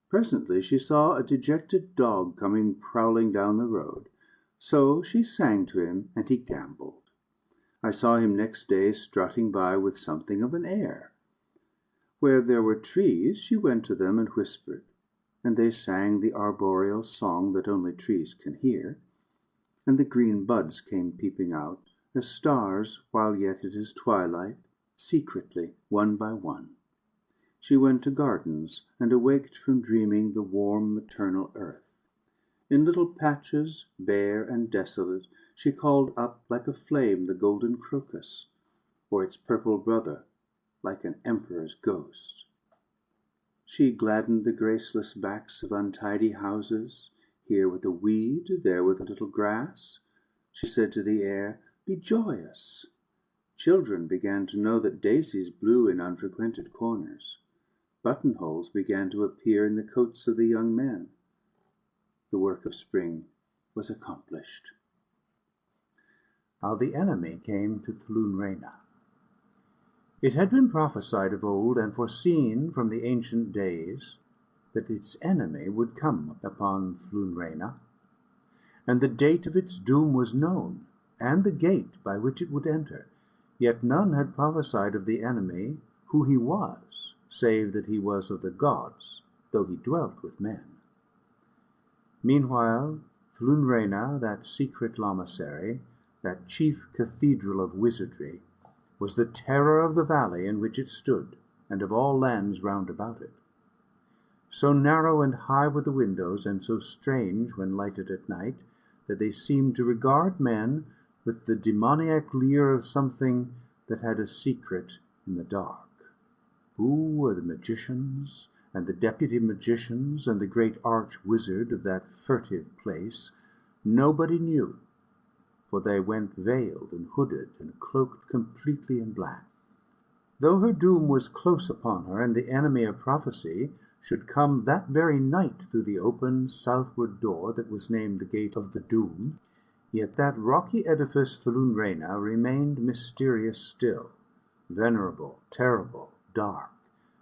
Presently she saw a dejected dog coming prowling down the road, so she sang to him, and he gambolled. I saw him next day strutting by with something of an air. Where there were trees, she went to them and whispered, and they sang the arboreal song that only trees can hear, and the green buds came peeping out, as stars, while yet it is twilight, secretly, one by one. She went to gardens, and awaked from dreaming the warm maternal earth. In little patches, bare and desolate, she called up like a flame the golden crocus, or its purple brother, like an emperor's ghost. She gladdened the graceless backs of untidy houses, here with a weed, there with a little grass. She said to the air, "Be joyous." Children began to know that daisies blew in unfrequented corners. Buttonholes began to appear in the coats of the young men. The work of Spring was accomplished. How the enemy came to Llunreina. It had been prophesied of old and foreseen from the ancient days that its enemy would come upon Llunreina, and the date of its doom was known, and the gate by which it would enter. Yet none had prophesied of the enemy who he was, save that he was of the gods, though he dwelt with men. Meanwhile, Llunreina, that secret lamasery, that chief cathedral of wizardry, was the terror of the valley in which it stood, and of all lands round about it. So narrow and high were the windows, and so strange when lighted at night, that they seemed to regard men with the demoniac leer of something that had a secret in the dark. Who were the magicians, and the deputy magicians, and the great arch-wizard of that furtive place, nobody knew, for they went veiled and hooded and cloaked completely in black. Though her doom was close upon her, and the enemy of prophecy should come that very night through the open southward door that was named the Gate of the Doom, yet that rocky edifice, Llunreina, remained mysterious still, venerable, terrible, dark,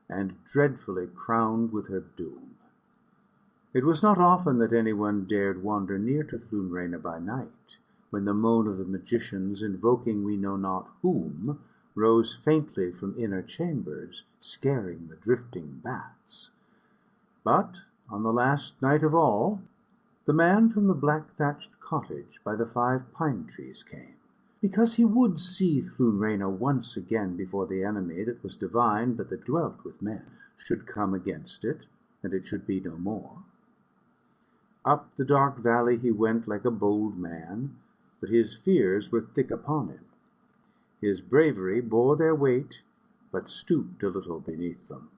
and dreadfully crowned with her doom. It was not often that anyone dared wander near to Llunreina by night, when the moan of the magicians, invoking we know not whom, rose faintly from inner chambers, scaring the drifting bats. But on the last night of all, the man from the black-thatched cottage by the 5 pine trees came, because he would see Llunreina once again before the enemy that was divine but that dwelt with men should come against it, and it should be no more. Up the dark valley he went like a bold man, but his fears were thick upon him. His bravery bore their weight, but stooped a little beneath them.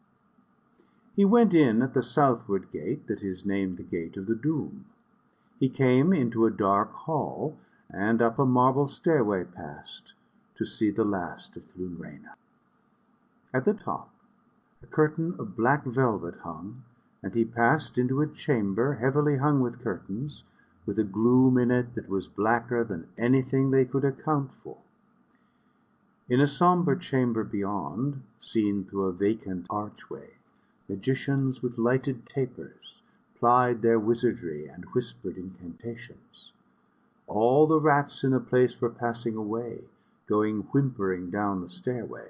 He went in at the southward gate that is named the Gate of the Doom. He came into a dark hall, and up a marble stairway passed, to see the last of Llunreina. At the top a curtain of black velvet hung, and he passed into a chamber heavily hung with curtains, with a gloom in it that was blacker than anything they could account for. In a sombre chamber beyond, seen through a vacant archway, magicians with lighted tapers plied their wizardry and whispered incantations. All the rats in the place were passing away, going whimpering down the stairway.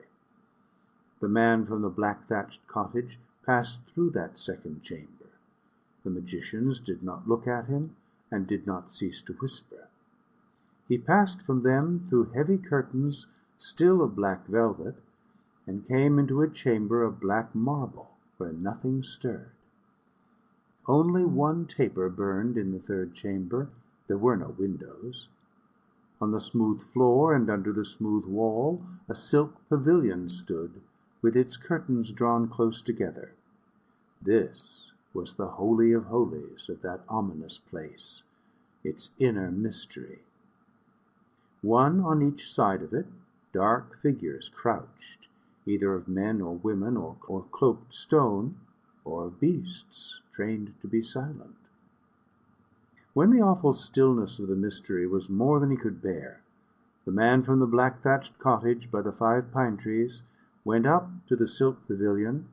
The man from the black-thatched cottage passed through that second chamber. The magicians did not look at him, and did not cease to whisper. He passed from them through heavy curtains, still of black velvet, and came into a chamber of black marble, where nothing stirred. Only one taper burned in the third chamber. There were no windows. On the smooth floor and under the smooth wall a silk pavilion stood, with its curtains drawn close together. This was the Holy of Holies of that ominous place, its inner mystery. One on each side of it, dark figures crouched, either of men or women, or cloaked stone, or of beasts trained to be silent. When the awful stillness of the mystery was more than he could bear, the man from the black-thatched cottage by the 5 pine trees went up to the silk pavilion,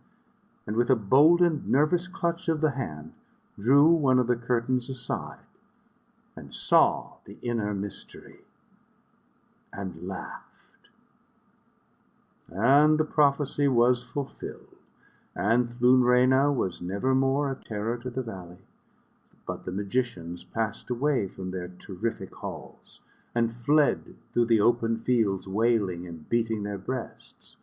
and with a bold and nervous clutch of the hand drew one of the curtains aside, and saw the inner mystery, and laughed. And the prophecy was fulfilled, and Llunreina was never more a terror to the valley. But the magicians passed away from their terrific halls, and fled through the open fields, wailing and beating their breasts.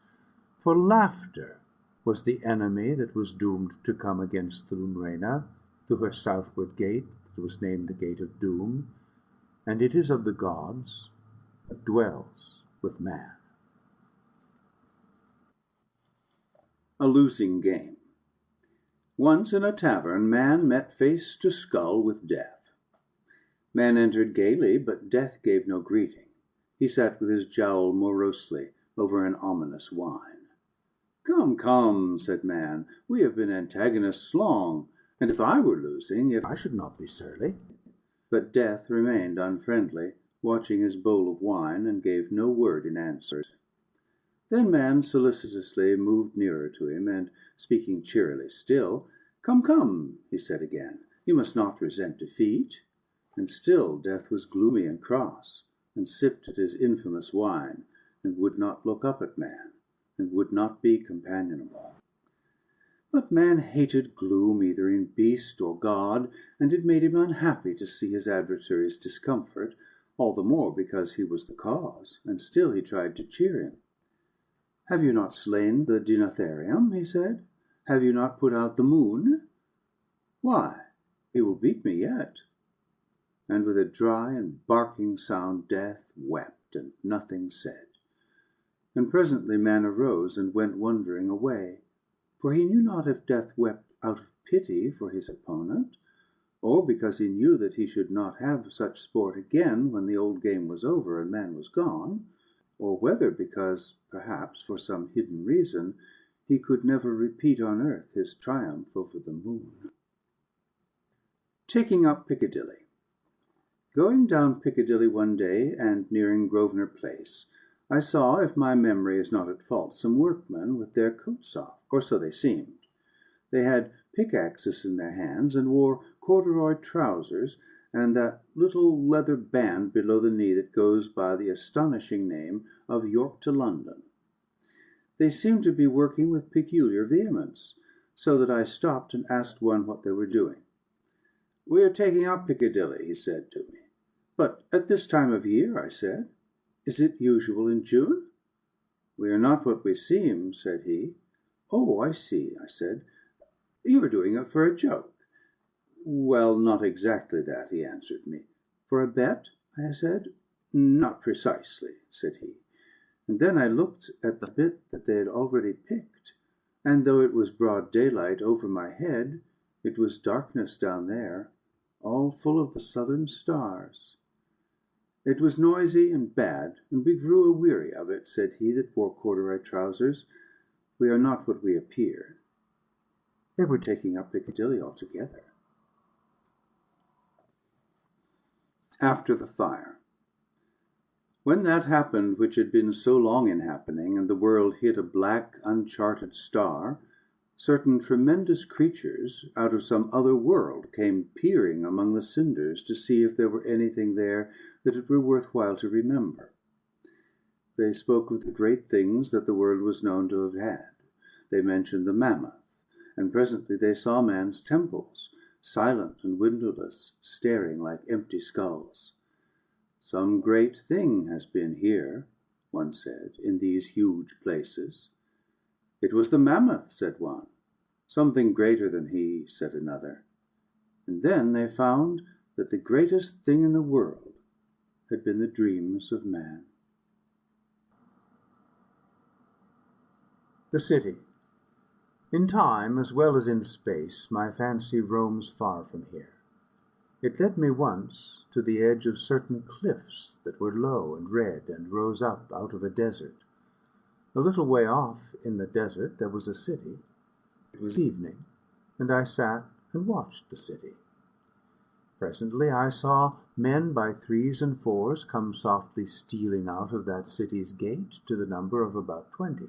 For laughter was the enemy that was doomed to come against Llunreina through her southward gate that was named the Gate of Doom, and it is of the gods, but dwells with man. A losing game. Once in a tavern man met face to skull with death. Man entered gaily, but death gave no greeting. He sat with his jowl morosely over an ominous wine. "Come, come," said man, "we have been antagonists long, and if I were losing, I should not be surly." But death remained unfriendly, watching his bowl of wine, and gave no word in answer. Then man solicitously moved nearer to him, and, speaking cheerily still, "Come, come," he said again, "you must not resent defeat." And still death was gloomy and cross, and sipped at his infamous wine, and would not look up at man, and would not be companionable. But man hated gloom either in beast or god, and it made him unhappy to see his adversary's discomfort, all the more because he was the cause, and still he tried to cheer him. "Have you not slain the Dinotherium?" he said. "Have you not put out the moon? Why, he will beat me yet." And with a dry and barking sound death wept, and nothing said. And presently man arose and went wondering away, for he knew not if death wept out of pity for his opponent, or because he knew that he should not have such sport again when the old game was over and man was gone, or whether because, perhaps for some hidden reason, he could never repeat on earth his triumph over the moon. Taking up Piccadilly. Going down Piccadilly one day, and nearing Grosvenor Place, I saw, if my memory is not at fault, some workmen with their coats off, or so they seemed. They had pickaxes in their hands, and wore corduroy trousers, and that little leather band below the knee that goes by the astonishing name of York to London. They seemed to be working with peculiar vehemence, so that I stopped and asked one what they were doing. "We are taking up Piccadilly," he said to me. "But at this time of year," I said. "Is it usual in June?" "We are not what we seem," said he. "Oh, I see," I said. "You are doing it for a joke." "Well, not exactly that," he answered me. "For a bet?" I said. "Not precisely," said he. And then I looked at the bit that they had already picked, and though it was broad daylight over my head, it was darkness down there, all full of the southern stars. "It was noisy and bad, and we grew a-weary of it," said he that wore corduroy trousers. "We are not what we appear." They were taking up Piccadilly altogether. After the fire. When that happened which had been so long in happening, and the world hit a black, uncharted star, certain tremendous creatures out of some other world came peering among the cinders to see if there were anything there that it were worth while to remember. They spoke of the great things that the world was known to have had. They mentioned the mammoth, and presently they saw man's temples, silent and windowless, staring like empty skulls. "Some great thing has been here," one said, "in these huge places." "It was the mammoth," said one. "Something greater than he," said another. And then they found that the greatest thing in the world had been the dreams of man. The city. In time, as well as in space, my fancy roams far from here. It led me once to the edge of certain cliffs that were low and red, and rose up out of a desert. A little way off in the desert there was a city. It was evening, and I sat and watched the city. Presently I saw men by threes and fours come softly stealing out of that city's gate, to the number of about 20.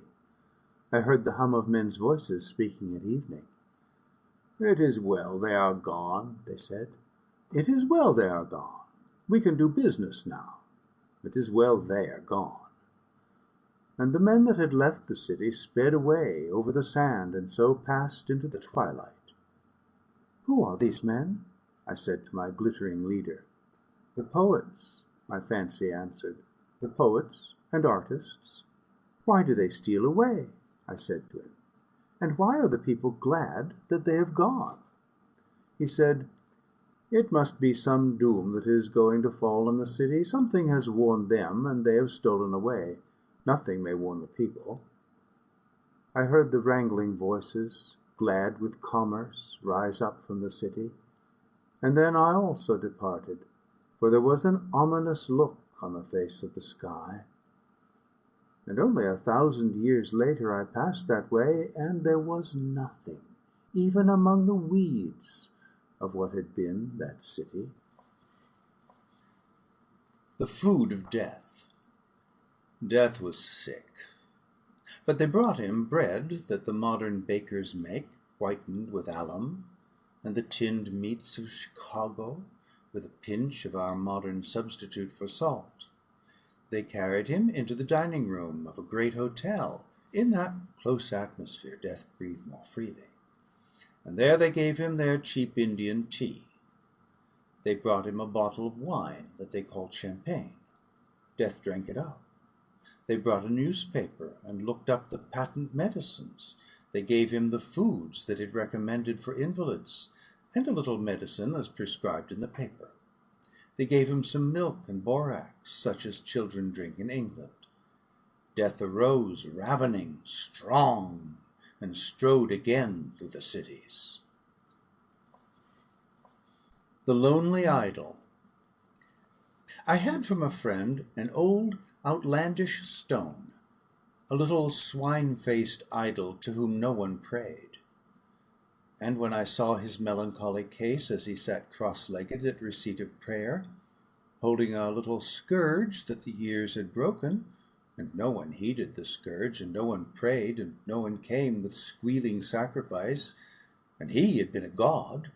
I heard the hum of men's voices speaking at evening. "It is well they are gone," they said. "It is well they are gone. We can do business now. It is well they are gone." And the men that had left the city sped away over the sand, and so passed into the twilight. "Who are these men?" I said to my glittering leader. "The poets," my fancy answered, "the poets and artists." "Why do they steal away?" I said to him. "And why are the people glad that they have gone?" He said, "It must be some doom that is going to fall on the city. Something has warned them, and they have stolen away. Nothing may warn the people." I heard the wrangling voices, glad with commerce, rise up from the city. And then I also departed, for there was an ominous look on the face of the sky. And only 1,000 years later I passed that way, and there was nothing, even among the weeds, of what had been that city. The food of death. Death was sick, but they brought him bread that the modern bakers make, whitened with alum, and the tinned meats of Chicago, with a pinch of our modern substitute for salt. They carried him into the dining room of a great hotel. In that close atmosphere death breathed more freely. And there they gave him their cheap Indian tea. They brought him a bottle of wine that they called champagne. Death drank it up. They brought a newspaper and looked up the patent medicines. They gave him the foods that it recommended for invalids, and a little medicine as prescribed in the paper. They gave him some milk and borax, such as children drink in England. Death arose, ravening, strong, and strode again through the cities. The Lonely Idol. I had from a friend an old outlandish stone, a little swine-faced idol to whom no one prayed. And when I saw his melancholy case as he sat cross-legged at receipt of prayer, holding a little scourge that the years had broken, and no one heeded the scourge, and no one prayed, and no one came with squealing sacrifice, and he had been a god,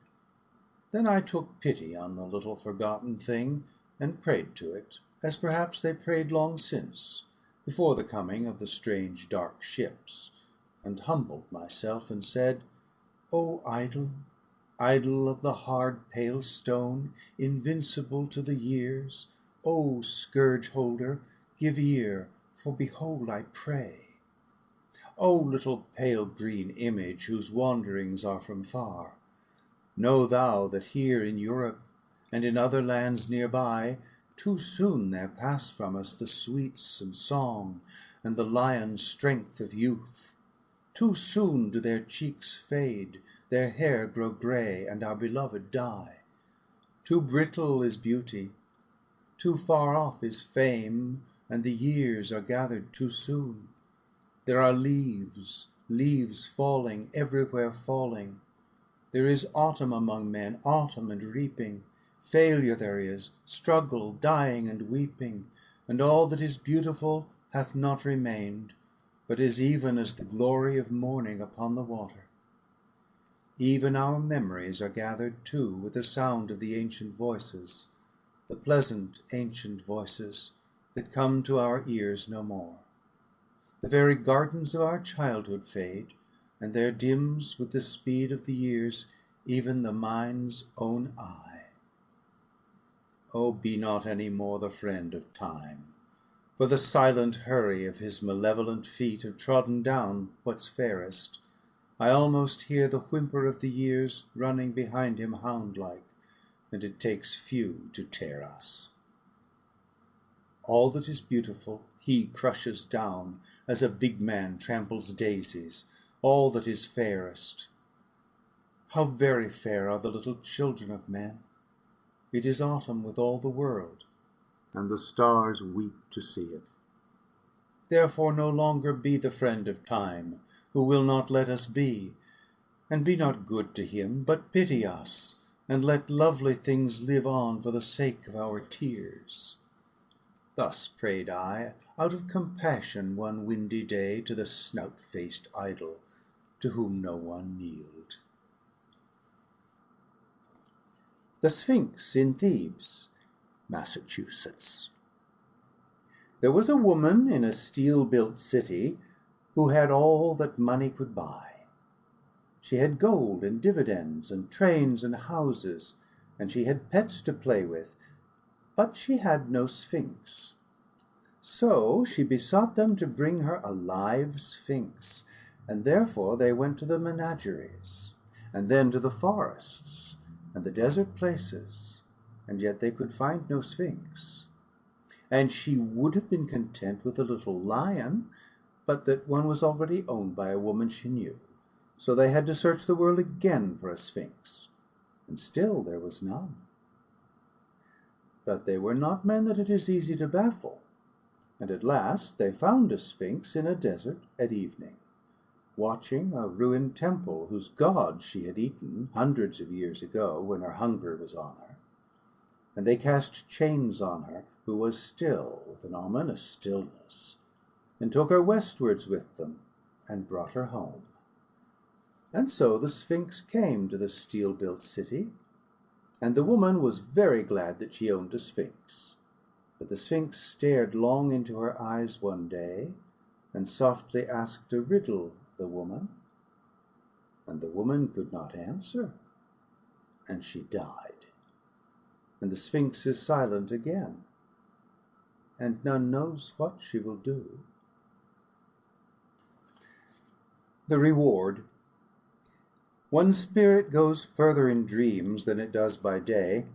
then I took pity on the little forgotten thing, and prayed to it, as perhaps they prayed long since, before the coming of the strange dark ships, and humbled myself, and said, "O idol, idol of the hard pale stone, invincible to the years, O scourge-holder, give ear, for behold I pray. O little pale green image, whose wanderings are from far, know thou that here in Europe, and in other lands near by, Too soon there pass from us the sweets and song, and the lion's strength of youth. Too soon do their cheeks fade, their hair grow grey, and our beloved die. Too brittle is beauty, too far off is fame, and the years are gathered too soon. There are leaves, leaves falling, everywhere falling. There is autumn among men, autumn and reaping. Failure there is, struggle, dying and weeping, and all that is beautiful hath not remained, but is even as the glory of morning upon the water. Even our memories are gathered too with the sound of the ancient voices, the pleasant ancient voices that come to our ears no more. The very gardens of our childhood fade, and there dims with the speed of the years even the mind's own eye. Oh, be not any more the friend of time, for the silent hurry of his malevolent feet have trodden down what's fairest. I almost hear the whimper of the years running behind him hound-like, and it takes few to tear us. All that is beautiful he crushes down, as a big man tramples daisies, all that is fairest. How very fair are the little children of men! It is autumn with all the world, and the stars weep to see it. Therefore no longer be the friend of time, who will not let us be, and be not good to him, but pity us, and let lovely things live on for the sake of our tears. Thus prayed I, out of compassion, one windy day, to the snout-faced idol, to whom no one kneeled. The Sphinx in Thebes, Massachusetts. There was a woman in a steel-built city who had all that money could buy. She had gold and dividends and trains and houses, and she had pets to play with, but she had no Sphinx. So she besought them to bring her a live Sphinx, and therefore they went to the menageries, and then to the forests, and the desert places, and yet they could find no Sphinx. And she would have been content with a little lion, but that one was already owned by a woman she knew. So they had to search the world again for a Sphinx, and still there was none. But they were not men that it is easy to baffle, and at last they found a Sphinx in a desert at evening, watching a ruined temple whose god she had eaten hundreds of years ago when her hunger was on her. And they cast chains on her, who was still with an ominous stillness, and took her westwards with them, and brought her home. And so the Sphinx came to the steel-built city, and the woman was very glad that she owned a Sphinx. But the Sphinx stared long into her eyes one day, and softly asked a riddle of the woman, and the woman could not answer, and she died. And the Sphinx is silent again, and none knows what she will do. The reward. One spirit goes further in dreams than it does by day.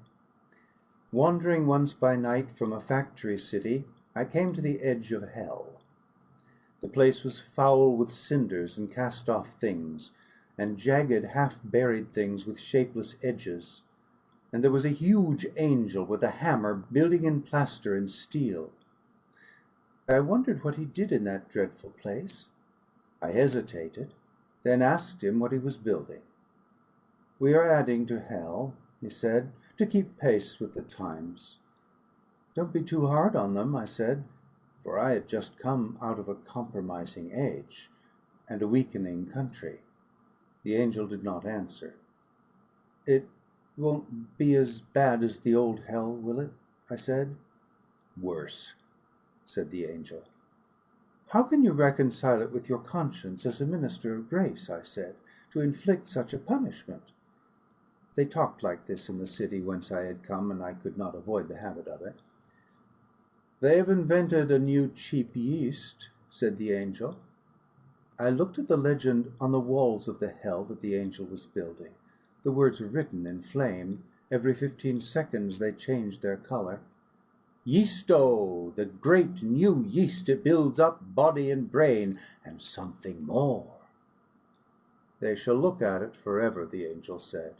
Wandering once by night from a factory city, I came to the edge of hell. The place was foul with cinders and cast-off things, and jagged, half-buried things with shapeless edges. And there was a huge angel with a hammer building in plaster and steel. I wondered what he did in that dreadful place. I hesitated, then asked him what he was building. "We are adding to hell," he said, "to keep pace with the times." "Don't be too hard on them," I said, for I had just come out of a compromising age and a weakening country. The angel did not answer. "It won't be as bad as the old hell, will it?" I said. "Worse," said the angel. "How can you reconcile it with your conscience as a minister of grace," I said, "to inflict such a punishment?" They talked like this in the city whence I had come, and I could not avoid the habit of it. "They have invented a new cheap yeast," said the angel. I looked at the legend on the walls of the hell that the angel was building. The words were written in flame. Every 15 seconds they changed their color. Yeasto, the great new yeast, it builds up body and brain, and something more. They shall look at it forever, the angel said.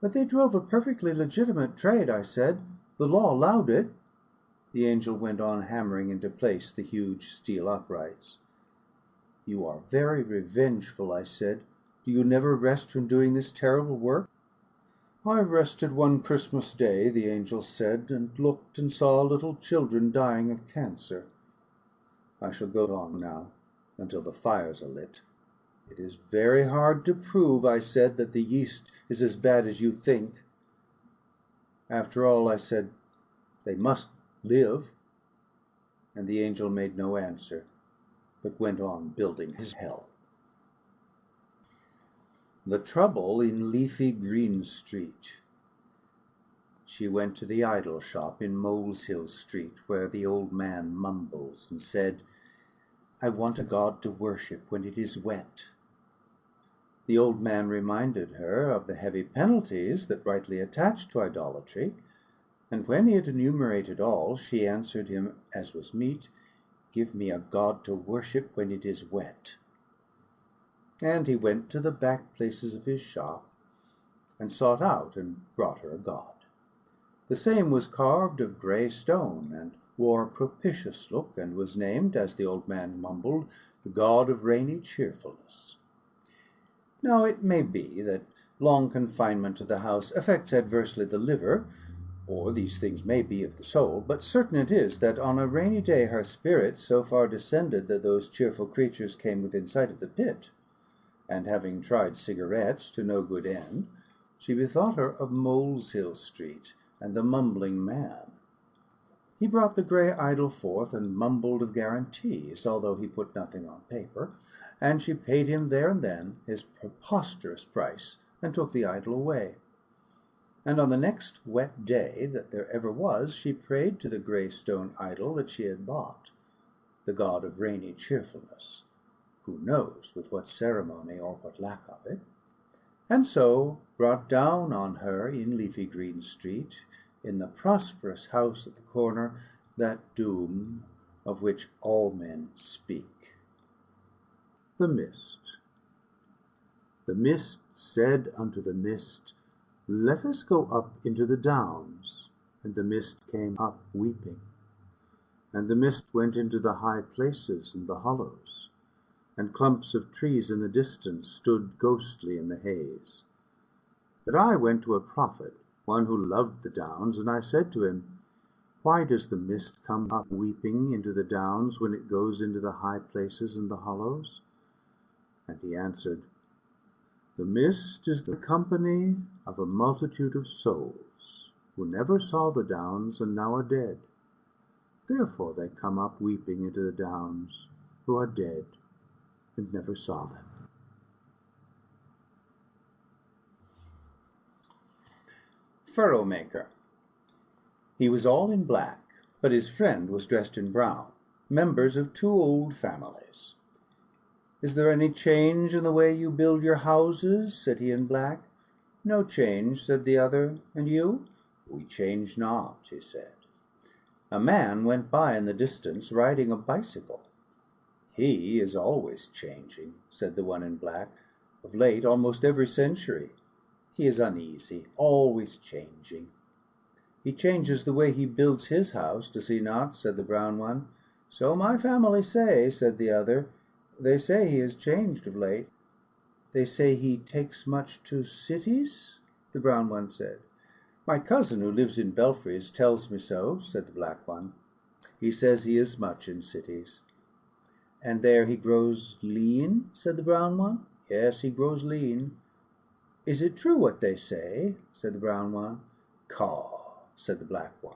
But they drove a perfectly legitimate trade, I said. The law allowed it. The angel went on hammering into place the huge steel uprights. You are very revengeful, I said. Do you never rest from doing this terrible work? I rested one Christmas day, the angel said, and looked and saw little children dying of cancer. I shall go on now, until the fires are lit. It is very hard to prove, I said, that the yeast is as bad as you think. After all, I said, they must live. And the angel made no answer, but went on building his hell. The Trouble in Leafy Green Street. She went to the idol shop in Moleshill Street, where the old man mumbles and said, I want a god to worship when it is wet. The old man reminded her of the heavy penalties that rightly attach to idolatry, and when he had enumerated all, she answered him, as was meet, Give me a god to worship when it is wet. And he went to the back places of his shop, and sought out and brought her a god. The same was carved of grey stone, and wore a propitious look, and was named, as the old man mumbled, the god of rainy cheerfulness. Now it may be that long confinement to the house affects adversely the liver, or these things may be of the soul, but certain it is that on a rainy day her spirits so far descended that those cheerful creatures came within sight of the pit, and having tried cigarettes to no good end, she bethought her of Moleshill Street and the mumbling man. He brought the grey idol forth, and mumbled of guarantees, although he put nothing on paper, and she paid him there and then his preposterous price, and took the idol away. And on the next wet day that there ever was, she prayed to the grey stone idol that she had bought, the god of rainy cheerfulness, who knows with what ceremony or what lack of it, and so brought down on her in Leafy Green Street, in the prosperous house at the corner, that doom of which all men speak. The Mist. The mist said unto the mist, Let us go up into the downs. And the mist came up weeping. And the mist went into the high places and the hollows, and clumps of trees in the distance stood ghostly in the haze. But I went to a prophet, one who loved the downs, and I said to him, Why does the mist come up weeping into the downs when it goes into the high places and the hollows? And he answered, The mist is the company of a multitude of souls, who never saw the downs and now are dead. Therefore they come up weeping into the downs, who are dead and never saw them. Furrow Maker. He was all in black, but his friend was dressed in brown, members of two old families. Is there any change in the way you build your houses? Said he in black. No change, said the other. And you? We change not, he said. A man went by in the distance, riding a bicycle. He is always changing, said the one in black. Of late, almost every century. He is uneasy, always changing. He changes the way he builds his house, does he not? Said the brown one. So my family say, said the other. They say he has changed of late. They say he takes much to cities, the brown one said. My cousin, who lives in Belfries, tells me so, said the black one. He says he is much in cities. And there he grows lean, said the brown one. Yes, he grows lean. Is it true what they say? Said the brown one. Caw, said the black one.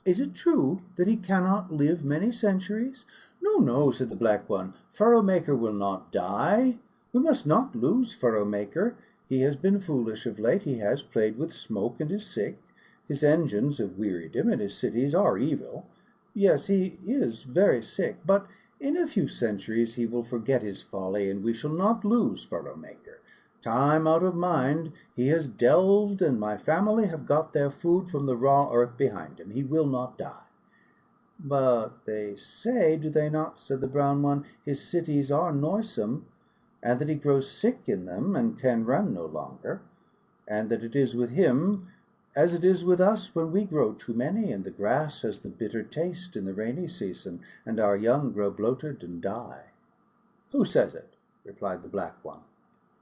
Is it true that he cannot live many centuries? No, no, said the black one. Furrow Maker will not die. We must not lose Furrow Maker. He has been foolish of late. He has played with smoke and is sick. His engines have wearied him, and his cities are evil. Yes, he is very sick, but in a few centuries he will forget his folly, and we shall not lose Furrow Maker. Time out of mind he has delved, and my family have got their food from the raw earth behind him. He will not die." "But they say, do they not," said the brown one, "his cities are noisome, and that he grows sick in them and can run no longer, and that it is with him as it is with us when we grow too many, and the grass has the bitter taste in the rainy season, and our young grow bloated and die." "Who says it?" replied the black one.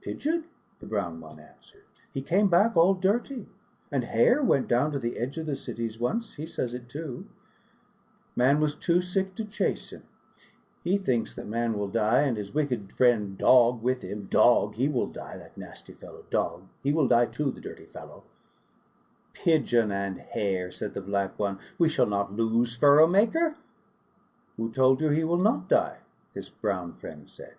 "Pigeon," the brown one answered. "He came back all dirty, and Hare went down to the edge of the cities once. He says it too. Man was too sick to chase him. He thinks that man will die, and his wicked friend Dog with him. Dog, he will die, that nasty fellow Dog. He will die too, the dirty fellow." "Pigeon and Hare," said the black one. "We shall not lose Furrow Maker." "Who told you he will not die?" his brown friend said.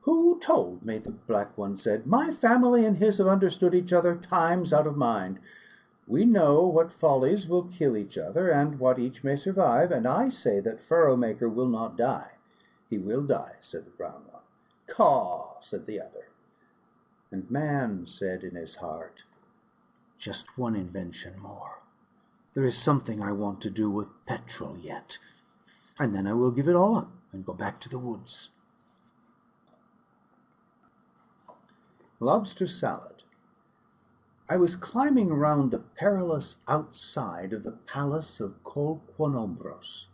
"Who told me?" the black one said. "My family and his have understood each other times out of mind. We know what follies will kill each other, and what each may survive, and I say that Furrow Maker will not die." "He will die," said the brown one. "Caw," said the other. And man said in his heart, "Just one invention more. There is something I want to do with petrol yet, and then I will give it all up and go back to the woods." Lobster salad. I was climbing around the perilous outside of the palace of Colquonombros,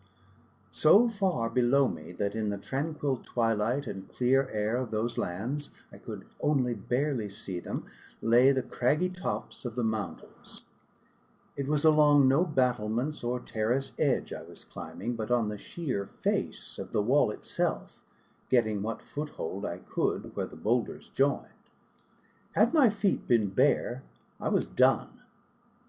so far below me that in the tranquil twilight and clear air of those lands I could only barely see them, lay the craggy tops of the mountains. It was along no battlements or terrace edge I was climbing, but on the sheer face of the wall itself, getting what foothold I could where the boulders joined. Had my feet been bare, I was done.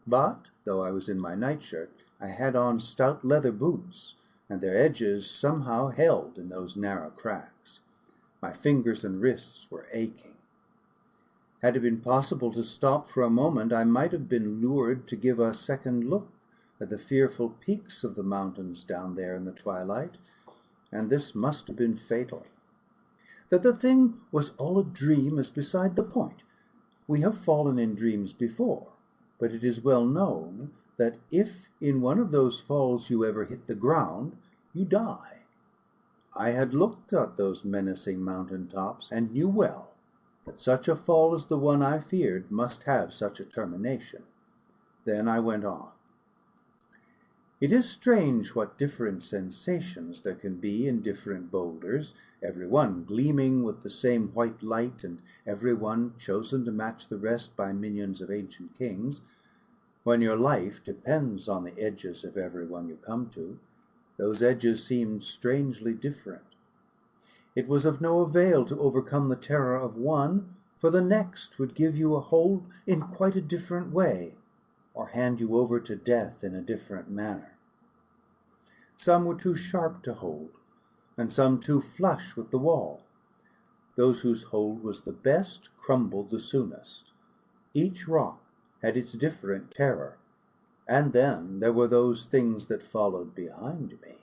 But, though I was in my nightshirt, I had on stout leather boots, and their edges somehow held in those narrow cracks. My fingers and wrists were aching. Had it been possible to stop for a moment, I might have been lured to give a second look at the fearful peaks of the mountains down there in the twilight, and this must have been fatal. That the thing was all a dream is beside the point. We have fallen in dreams before, but it is well known that if in one of those falls you ever hit the ground, you die. I had looked at those menacing mountain tops, and knew well that such a fall as the one I feared must have such a termination. Then I went on. It is strange what different sensations there can be in different boulders, every one gleaming with the same white light, and every one chosen to match the rest by minions of ancient kings. When your life depends on the edges of every one you come to, those edges seemed strangely different. It was of no avail to overcome the terror of one, for the next would give you a hold in quite a different way, or hand you over to death in a different manner. Some were too sharp to hold, and some too flush with the wall. Those whose hold was the best crumbled the soonest. Each rock had its different terror, and then there were those things that followed behind me.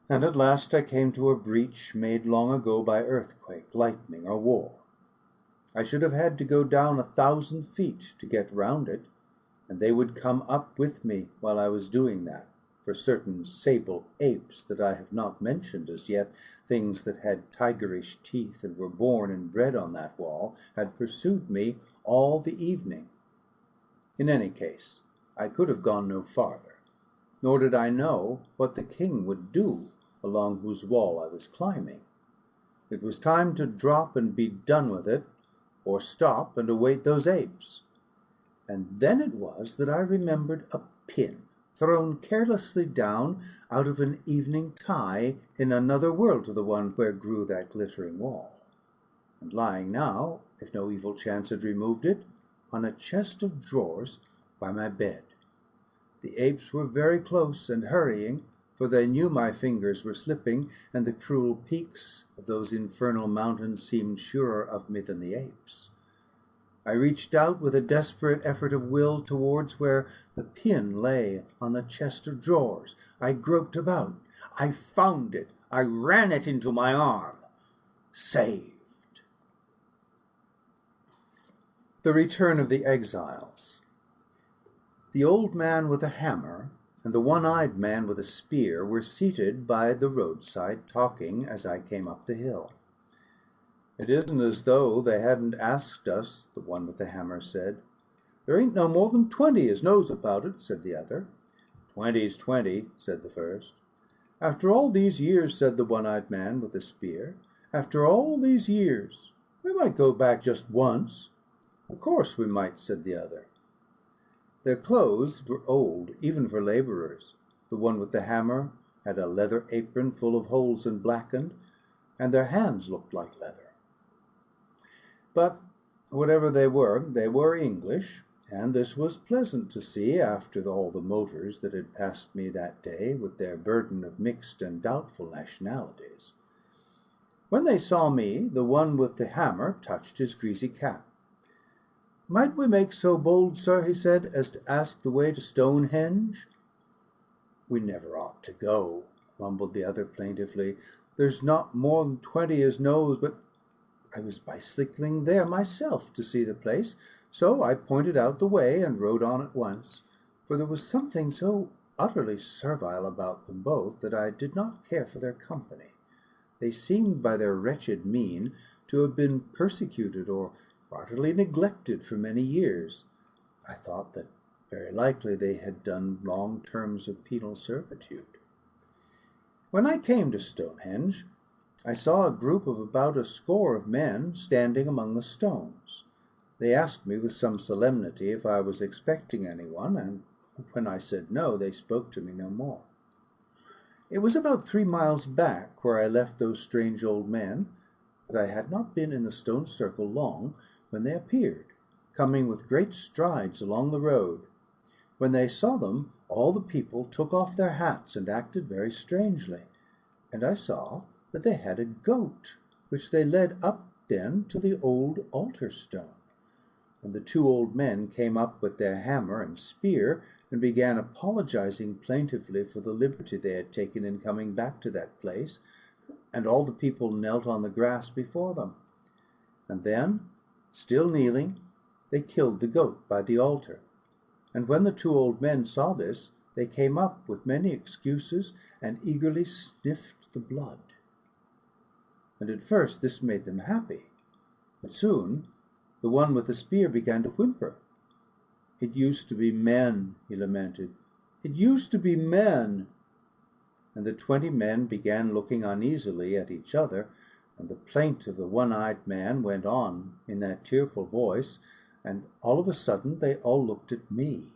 And at last I came to a breach made long ago by earthquake, lightning, or war. I should have had to go down 1,000 feet to get round it, and they would come up with me while I was doing that, for certain sable apes that I have not mentioned as yet, things that had tigerish teeth and were born and bred on that wall, had pursued me all the evening. In any case, I could have gone no farther, nor did I know what the king would do along whose wall I was climbing. It was time to drop and be done with it, or stop and await those apes. And then it was that I remembered a pin thrown carelessly down out of an evening tie in another world to the one where grew that glittering wall, and lying now, if no evil chance had removed it, on a chest of drawers by my bed. The apes were very close and hurrying, for they knew my fingers were slipping, and the cruel peaks of those infernal mountains seemed surer of me than the apes. I reached out with a desperate effort of will towards where the pin lay on the chest of drawers. I groped about. I found it. I ran it into my arm. Saved. The return of the exiles. The old man with a hammer and the one-eyed man with a spear were seated by the roadside talking as I came up the hill. "It isn't as though they hadn't asked us," the one with the hammer said. "There ain't no more than 20 as knows about it," said the other. "20's 20," said the first. "After all these years," said the one-eyed man with the spear, "after all these years, we might go back just once." "Of course we might," said the other. Their clothes were old, even for labourers. The one with the hammer had a leather apron full of holes and blackened, and their hands looked like leather. But whatever they were English, and this was pleasant to see after all the motors that had passed me that day with their burden of mixed and doubtful nationalities. When they saw me, the one with the hammer touched his greasy cap. "Might we make so bold, sir," he said, "as to ask the way to Stonehenge?" "We never ought to go," mumbled the other plaintively. "There's not more than 20 as knows, but I was bicycling there myself to see the place, so I pointed out the way and rode on at once, for there was something so utterly servile about them both that I did not care for their company. They seemed by their wretched mien to have been persecuted or utterly neglected for many years. I thought that very likely they had done long terms of penal servitude. When I came to Stonehenge, I saw a group of about a score of men standing among the stones. They asked me with some solemnity if I was expecting anyone, and when I said no, they spoke to me no more. It was about 3 miles back where I left those strange old men, but I had not been in the stone circle long when they appeared, coming with great strides along the road. When they saw them, all the people took off their hats and acted very strangely, and I saw that they had a goat, which they led up then to the old altar stone. And the 2 old men came up with their hammer and spear, and began apologizing plaintively for the liberty they had taken in coming back to that place, and all the people knelt on the grass before them. And then, still kneeling, they killed the goat by the altar. And when the 2 old men saw this, they came up with many excuses and eagerly sniffed the blood. And at first this made them happy, but soon the one with the spear began to whimper. "It used to be men," he lamented. "It used to be men." And the 20 men began looking uneasily at each other, and the plaint of the one-eyed man went on in that tearful voice, and all of a sudden they all looked at me.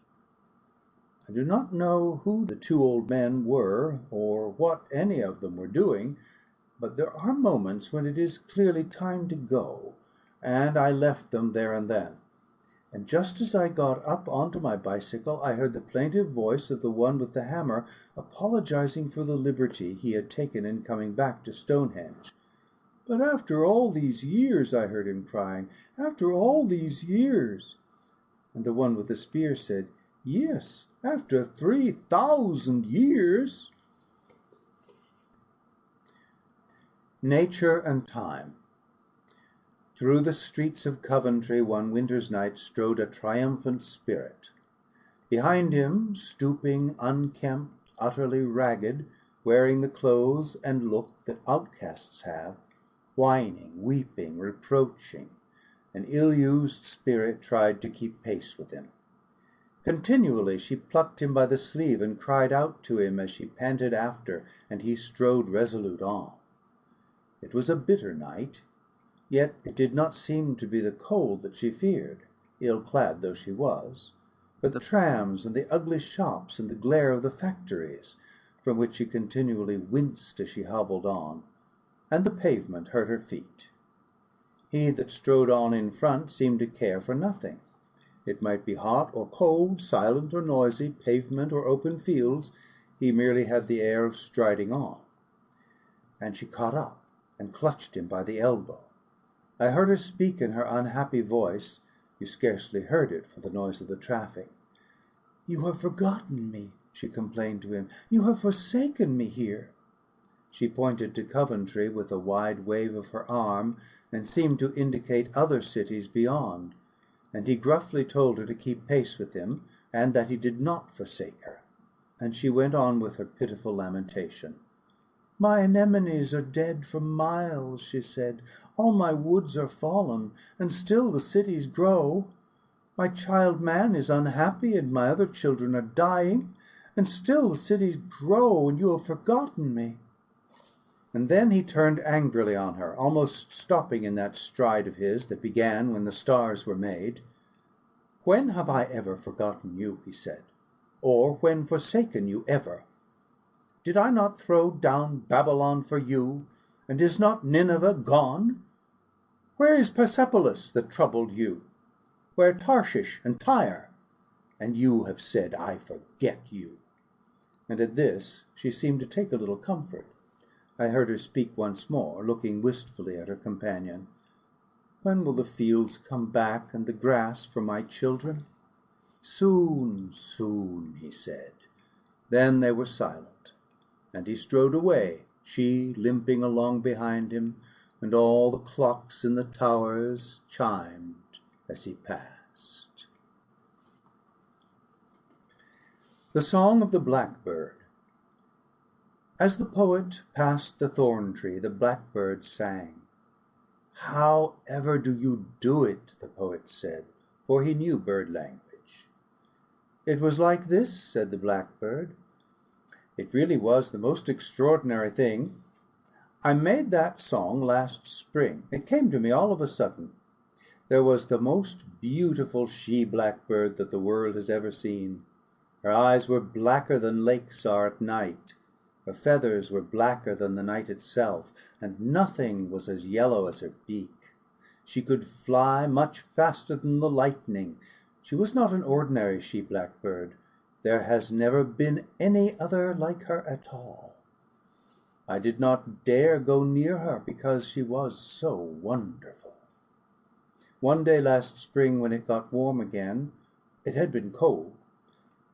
I do not know who the 2 old men were, or what any of them were doing, but there are moments when it is clearly time to go, and I left them there and then. And just as I got up onto my bicycle, I heard the plaintive voice of the one with the hammer apologizing for the liberty he had taken in coming back to Stonehenge. "But after all these years," I heard him crying, "after all these years." And the one with the spear said, "Yes, after 3,000 years." Nature and Time. Through the streets of Coventry one winter's night strode a triumphant spirit. Behind him, stooping, unkempt, utterly ragged, wearing the clothes and look that outcasts have, whining, weeping, reproaching, an ill-used spirit tried to keep pace with him. Continually she plucked him by the sleeve and cried out to him as she panted after, and he strode resolute on. It was a bitter night, yet it did not seem to be the cold that she feared, ill-clad though she was, but the trams and the ugly shops and the glare of the factories, from which she continually winced as she hobbled on, and the pavement hurt her feet. He that strode on in front seemed to care for nothing. It might be hot or cold, silent or noisy, pavement or open fields, he merely had the air of striding on. And she caught up and clutched him by the elbow. I heard her speak in her unhappy voice. You scarcely heard it for the noise of the traffic. "You have forgotten me," she complained to him. "You have forsaken me here." She pointed to Coventry with a wide wave of her arm, and seemed to indicate other cities beyond, and he gruffly told her to keep pace with him, and that he did not forsake her. And she went on with her pitiful lamentation. "My anemones are dead for miles," she said. "All my woods are fallen, and still the cities grow. My child man is unhappy, and my other children are dying, and still the cities grow, and you have forgotten me." And then he turned angrily on her, almost stopping in that stride of his that began when the stars were made. "When have I ever forgotten you?" he said, "or when forsaken you ever? Did I not throw down Babylon for you, and is not Nineveh gone? Where is Persepolis that troubled you? Where Tarshish and Tyre? And you have said, 'I forget you.'" And at this she seemed to take a little comfort. I heard her speak once more, looking wistfully at her companion. "When will the fields come back, and the grass for my children?" "Soon, soon," he said. Then they were silent, and he strode away, she limping along behind him, and all the clocks in the towers chimed as he passed. The Song of the Blackbird. As the poet passed the thorn tree, the blackbird sang. "How ever do you do it?" the poet said, for he knew bird language. "It was like this," said the blackbird. "It really was the most extraordinary thing. I made that song last spring. It came to me all of a sudden. There was the most beautiful she-blackbird that the world has ever seen. Her eyes were blacker than lakes are at night. Her feathers were blacker than the night itself, and nothing was as yellow as her beak. She could fly much faster than the lightning. She was not an ordinary she-blackbird. There has never been any other like her at all. I did not dare go near her because she was so wonderful. One day last spring, when it got warm again, it had been cold.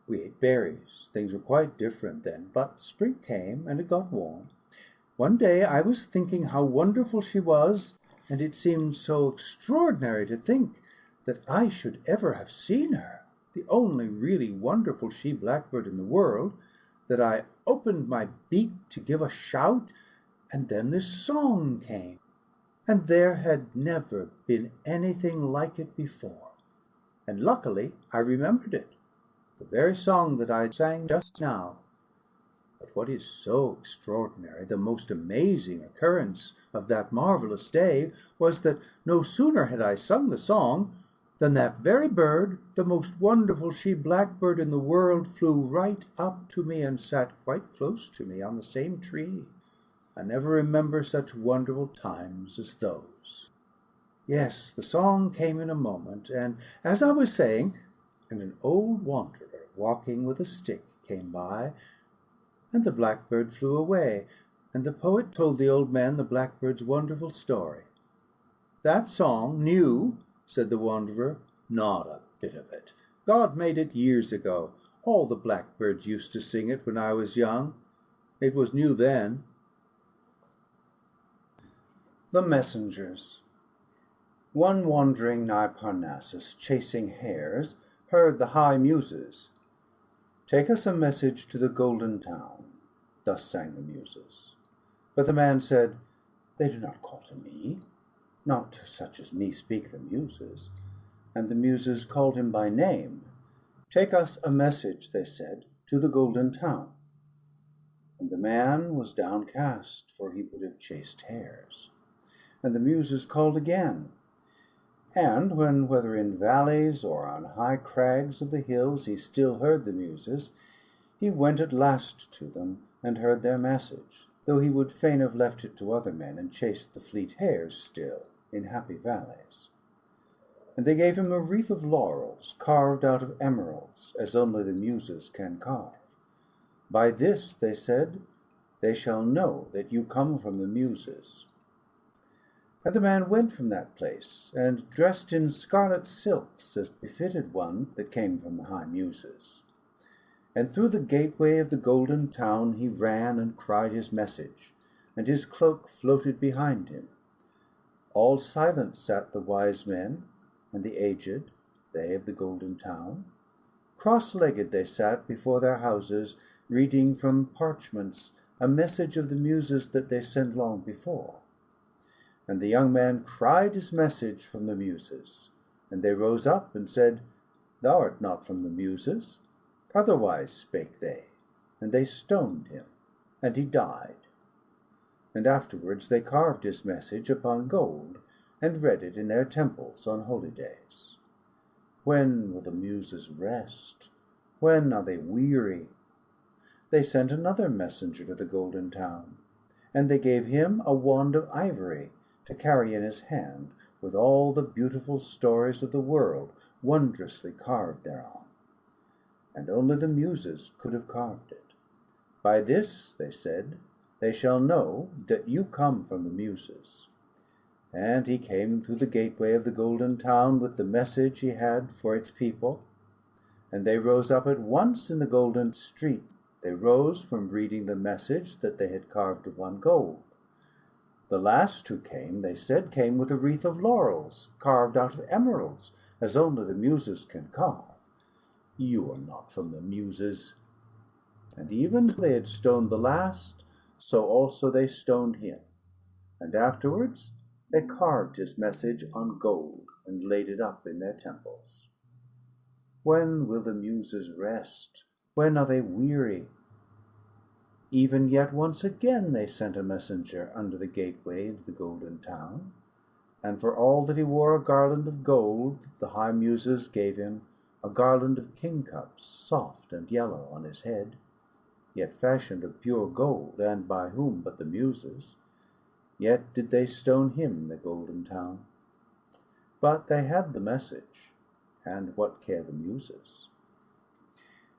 We ate berries. Things were quite different then, but spring came and it got warm. One day I was thinking how wonderful she was, and it seemed so extraordinary to think that I should ever have seen her, the only really wonderful she-blackbird in the world, that I opened my beak to give a shout, and then this song came, and there had never been anything like it before. And luckily I remembered it, the very song that I sang just now. But what is so extraordinary, the most amazing occurrence of that marvelous day, was that no sooner had I sung the song than that very bird, the most wonderful she-blackbird in the world, flew right up to me and sat quite close to me on the same tree. I never remember such wonderful times as those. Yes, the song came in a moment, and as I was saying, and an old wanderer walking with a stick came by, and the blackbird flew away, and the poet told the old man the blackbird's wonderful story. "That song new?" said the wanderer. "Not a bit of it. God made it years ago. All the blackbirds used to sing it when I was young. It was new then." The Messengers. One wandering nigh Parnassus, chasing hares, heard the high Muses. "Take us a message to the Golden Town," thus sang the Muses. But the man said, "They do not call to me. Not to such as me speak the Muses." And the Muses called him by name. "Take us a message," they said, "to the Golden Town." And the man was downcast, for he would have chased hares. And the Muses called again. And when, whether in valleys or on high crags of the hills, he still heard the Muses, he went at last to them, and heard their message, though he would fain have left it to other men, and chased the fleet hares still in happy valleys. And they gave him a wreath of laurels, carved out of emeralds, as only the Muses can carve. "By this," they said, "they shall know that you come from the Muses." And the man went from that place, and dressed in scarlet silks, as befitted one that came from the high Muses. And through the gateway of the Golden Town he ran and cried his message, and his cloak floated behind him. All silent sat the wise men, and the aged, they of the Golden Town. Cross-legged they sat before their houses, reading from parchments a message of the Muses that they sent long before. And the young man cried his message from the Muses, and they rose up and said, Thou art not from the Muses. Otherwise spake they, and they stoned him, and he died. And afterwards they carved his message upon gold, and read it in their temples on holy days. When will the Muses rest? When are they weary? They sent another messenger to the Golden Town, and they gave him a wand of ivory to carry in his hand, with all the beautiful stories of the world wondrously carved thereon. And only the Muses could have carved it. By this, they said, they shall know that you come from the Muses. And he came through the gateway of the Golden Town with the message he had for its people, and they rose up at once in the golden street. They rose from reading the message that they had carved upon gold. The last who came, they said, came with a wreath of laurels, carved out of emeralds, as only the Muses can carve. You are not from the Muses. And even as they had stoned the last, so also they stoned him. And afterwards they carved his message on gold, and laid it up in their temples. When will the Muses rest? When are they weary? Even yet once again they sent a messenger under the gateway into the Golden Town, and for all that he wore a garland of gold, the high Muses gave him a garland of kingcups, soft and yellow, on his head, yet fashioned of pure gold, and by whom but the Muses? Yet did they stone him in the Golden Town. But they had the message, and what care the Muses?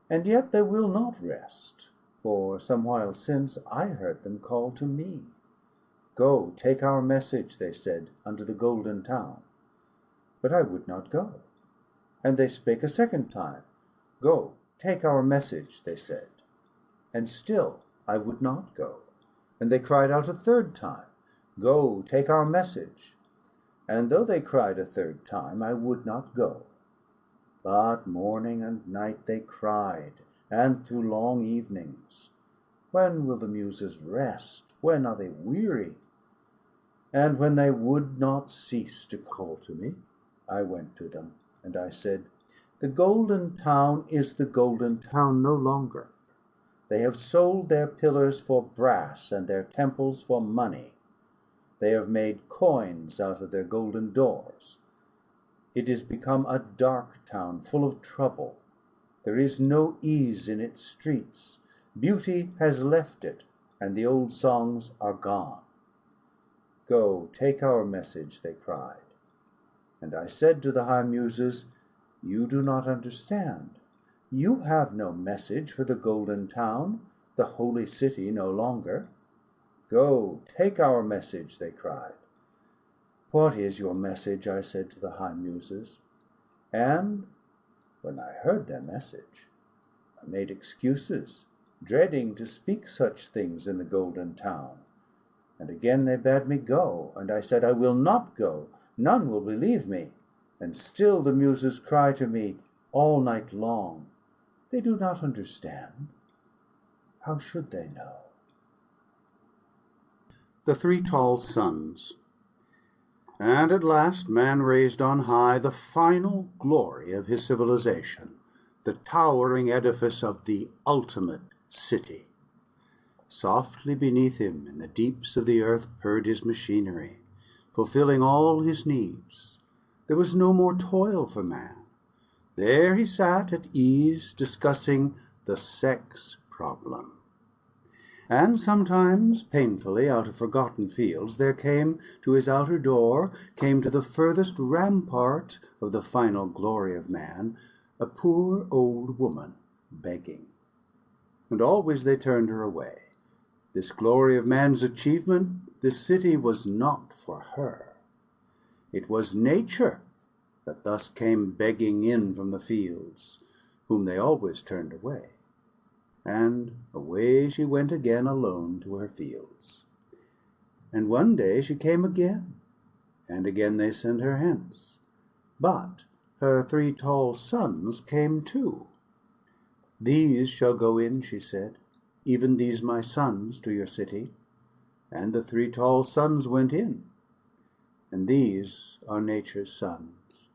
And yet they will not rest, for some while since I heard them call to me. Go, take our message, they said, unto the Golden Town. But I would not go. And they spake a second time. Go, take our message, they said. And still I would not go. And they cried out a third time. Go, take our message. And though they cried a third time, I would not go. But morning and night they cried, and through long evenings. When will the Muses rest? When are they weary? And when they would not cease to call to me, I went to them, and I said, The Golden Town is the Golden Town no longer. They have sold their pillars for brass, and their temples for money. They have made coins out of their golden doors. It is become a dark town, full of trouble. There is no ease in its streets. Beauty has left it, and the old songs are gone. Go, take our message, they cried. And I said to the high Muses, You do not understand. You have no message for the Golden Town, the holy city no longer. Go, take our message, they cried. What is your message? I said to the high Muses. And when I heard their message, I made excuses, dreading to speak such things in the Golden Town. And again they bade me go, and I said, I will not go. None will believe me. And still the Muses cry to me all night long. They do not understand. How should they know? The Three Tall Sons. And at last man raised on high the final glory of his civilization, the towering edifice of the ultimate city. Softly beneath him in the deeps of the earth purred his machinery, fulfilling all his needs. There was no more toil for man. There he sat at ease, discussing the sex problem. And sometimes, painfully, out of forgotten fields, there came to his outer door, came to the furthest rampart of the final glory of man, a poor old woman begging. And always they turned her away. This glory of man's achievement, this city was not for her. It was nature that thus came begging in from the fields, whom they always turned away. And away she went again alone to her fields. And one day she came again, and again they sent her hence. But her 3 tall sons came too. "These shall go in," she said, "even these my sons, to your city." And the 3 tall sons went in. And these are nature's sons,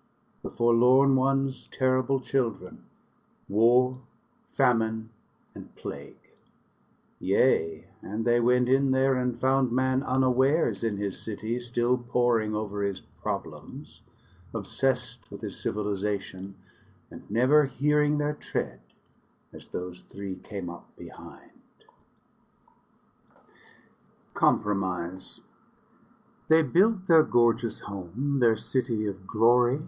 the forlorn ones' terrible children, war, famine, and plague. Yea, and they went in there and found man unawares in his city, still poring over his problems, obsessed with his civilization, and never hearing their tread as those 3 came up behind. Compromise. They built their gorgeous home, their city of glory,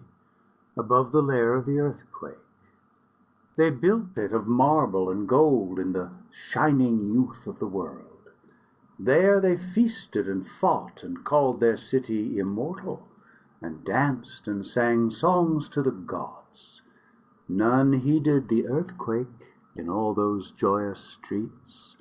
above the lair of the earthquake. They built it of marble and gold in the shining youth of the world. There they feasted and fought and called their city immortal, and danced and sang songs to the gods. None heeded the earthquake in all those joyous streets,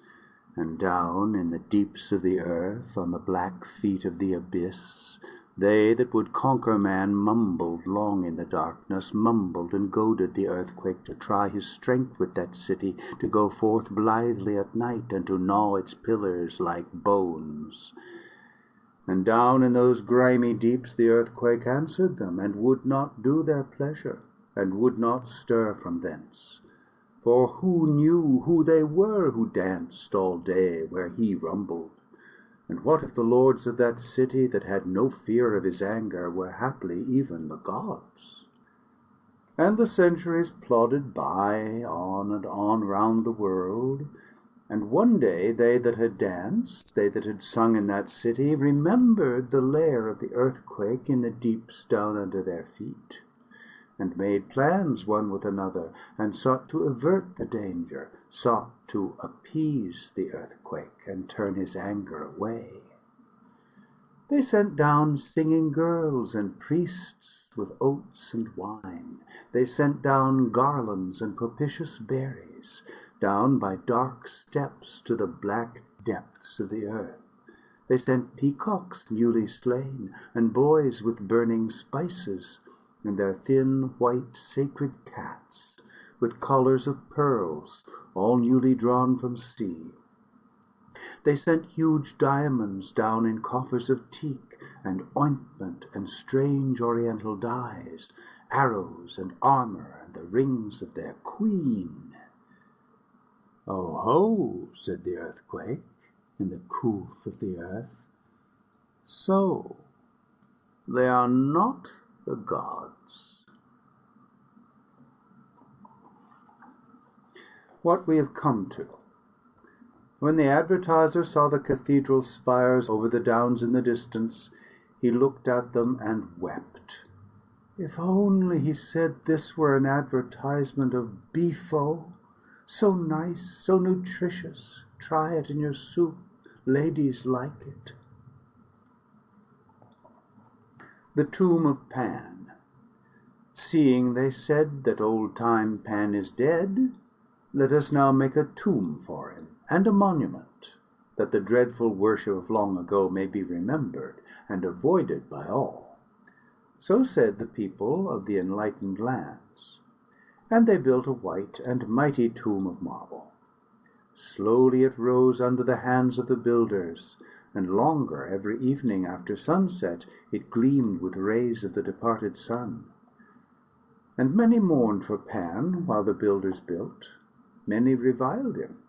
and down in the deeps of the earth, on the black feet of the abyss, they that would conquer man mumbled long in the darkness, mumbled and goaded the earthquake to try his strength with that city, to go forth blithely at night, and to gnaw its pillars like bones. And down in those grimy deeps the earthquake answered them, and would not do their pleasure, and would not stir from thence. For who knew who they were who danced all day where he rumbled? And what if the lords of that city, that had no fear of his anger, were haply even the gods? And the centuries plodded by, on and on round the world, and one day they that had danced, they that had sung in that city, remembered the lair of the earthquake in the deeps down under their feet, and made plans one with another, and sought to avert the danger, sought to appease the earthquake and turn his anger away. They sent down singing girls and priests with oats and wine. They sent down garlands and propitious berries, down by dark steps to the black depths of the earth. They sent peacocks newly slain, and boys with burning spices, and their thin white sacred cats, with collars of pearls, all newly drawn from sea. They sent huge diamonds down in coffers of teak, and ointment and strange oriental dyes, arrows and armor, and the rings of their queen. "Oh ho," said the earthquake in the coolth of the earth. "So they are not the gods." What we have come to. When the advertiser saw the cathedral spires over the downs in the distance, he looked at them and wept. If only, he said, this were an advertisement of beefo, so nice, so nutritious. Try it in your soup. Ladies like it. The tomb of Pan. Seeing, they said, that old-time Pan is dead, let us now make a tomb for him, and a monument, that the dreadful worship of long ago may be remembered and avoided by all. So said the people of the enlightened lands, and they built a white and mighty tomb of marble. Slowly it rose under the hands of the builders, and longer every evening after sunset it gleamed with rays of the departed sun. And many mourned for Pan while the builders built. Many reviled him.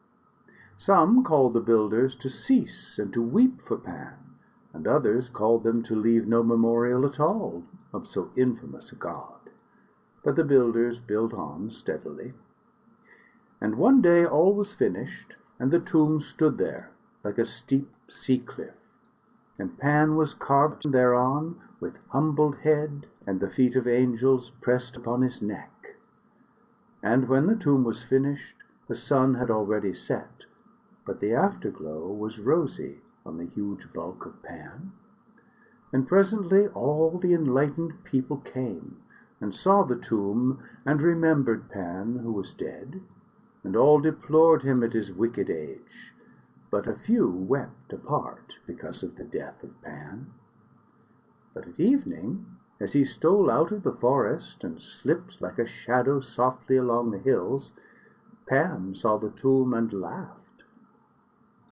Some called the builders to cease and to weep for Pan, and others called them to leave no memorial at all of so infamous a god. But the builders built on steadily. And one day all was finished, and the tomb stood there like a steep sea cliff, and Pan was carved thereon with humbled head, and the feet of angels pressed upon his neck. And when the tomb was finished, the sun had already set, but the afterglow was rosy on the huge bulk of Pan. And presently all the enlightened people came, and saw the tomb, and remembered Pan, who was dead, and all deplored him at his wicked age, but a few wept apart because of the death of Pan. But at evening As he stole out of the forest and slipped like a shadow softly along the hills, Pam saw the toolman laugh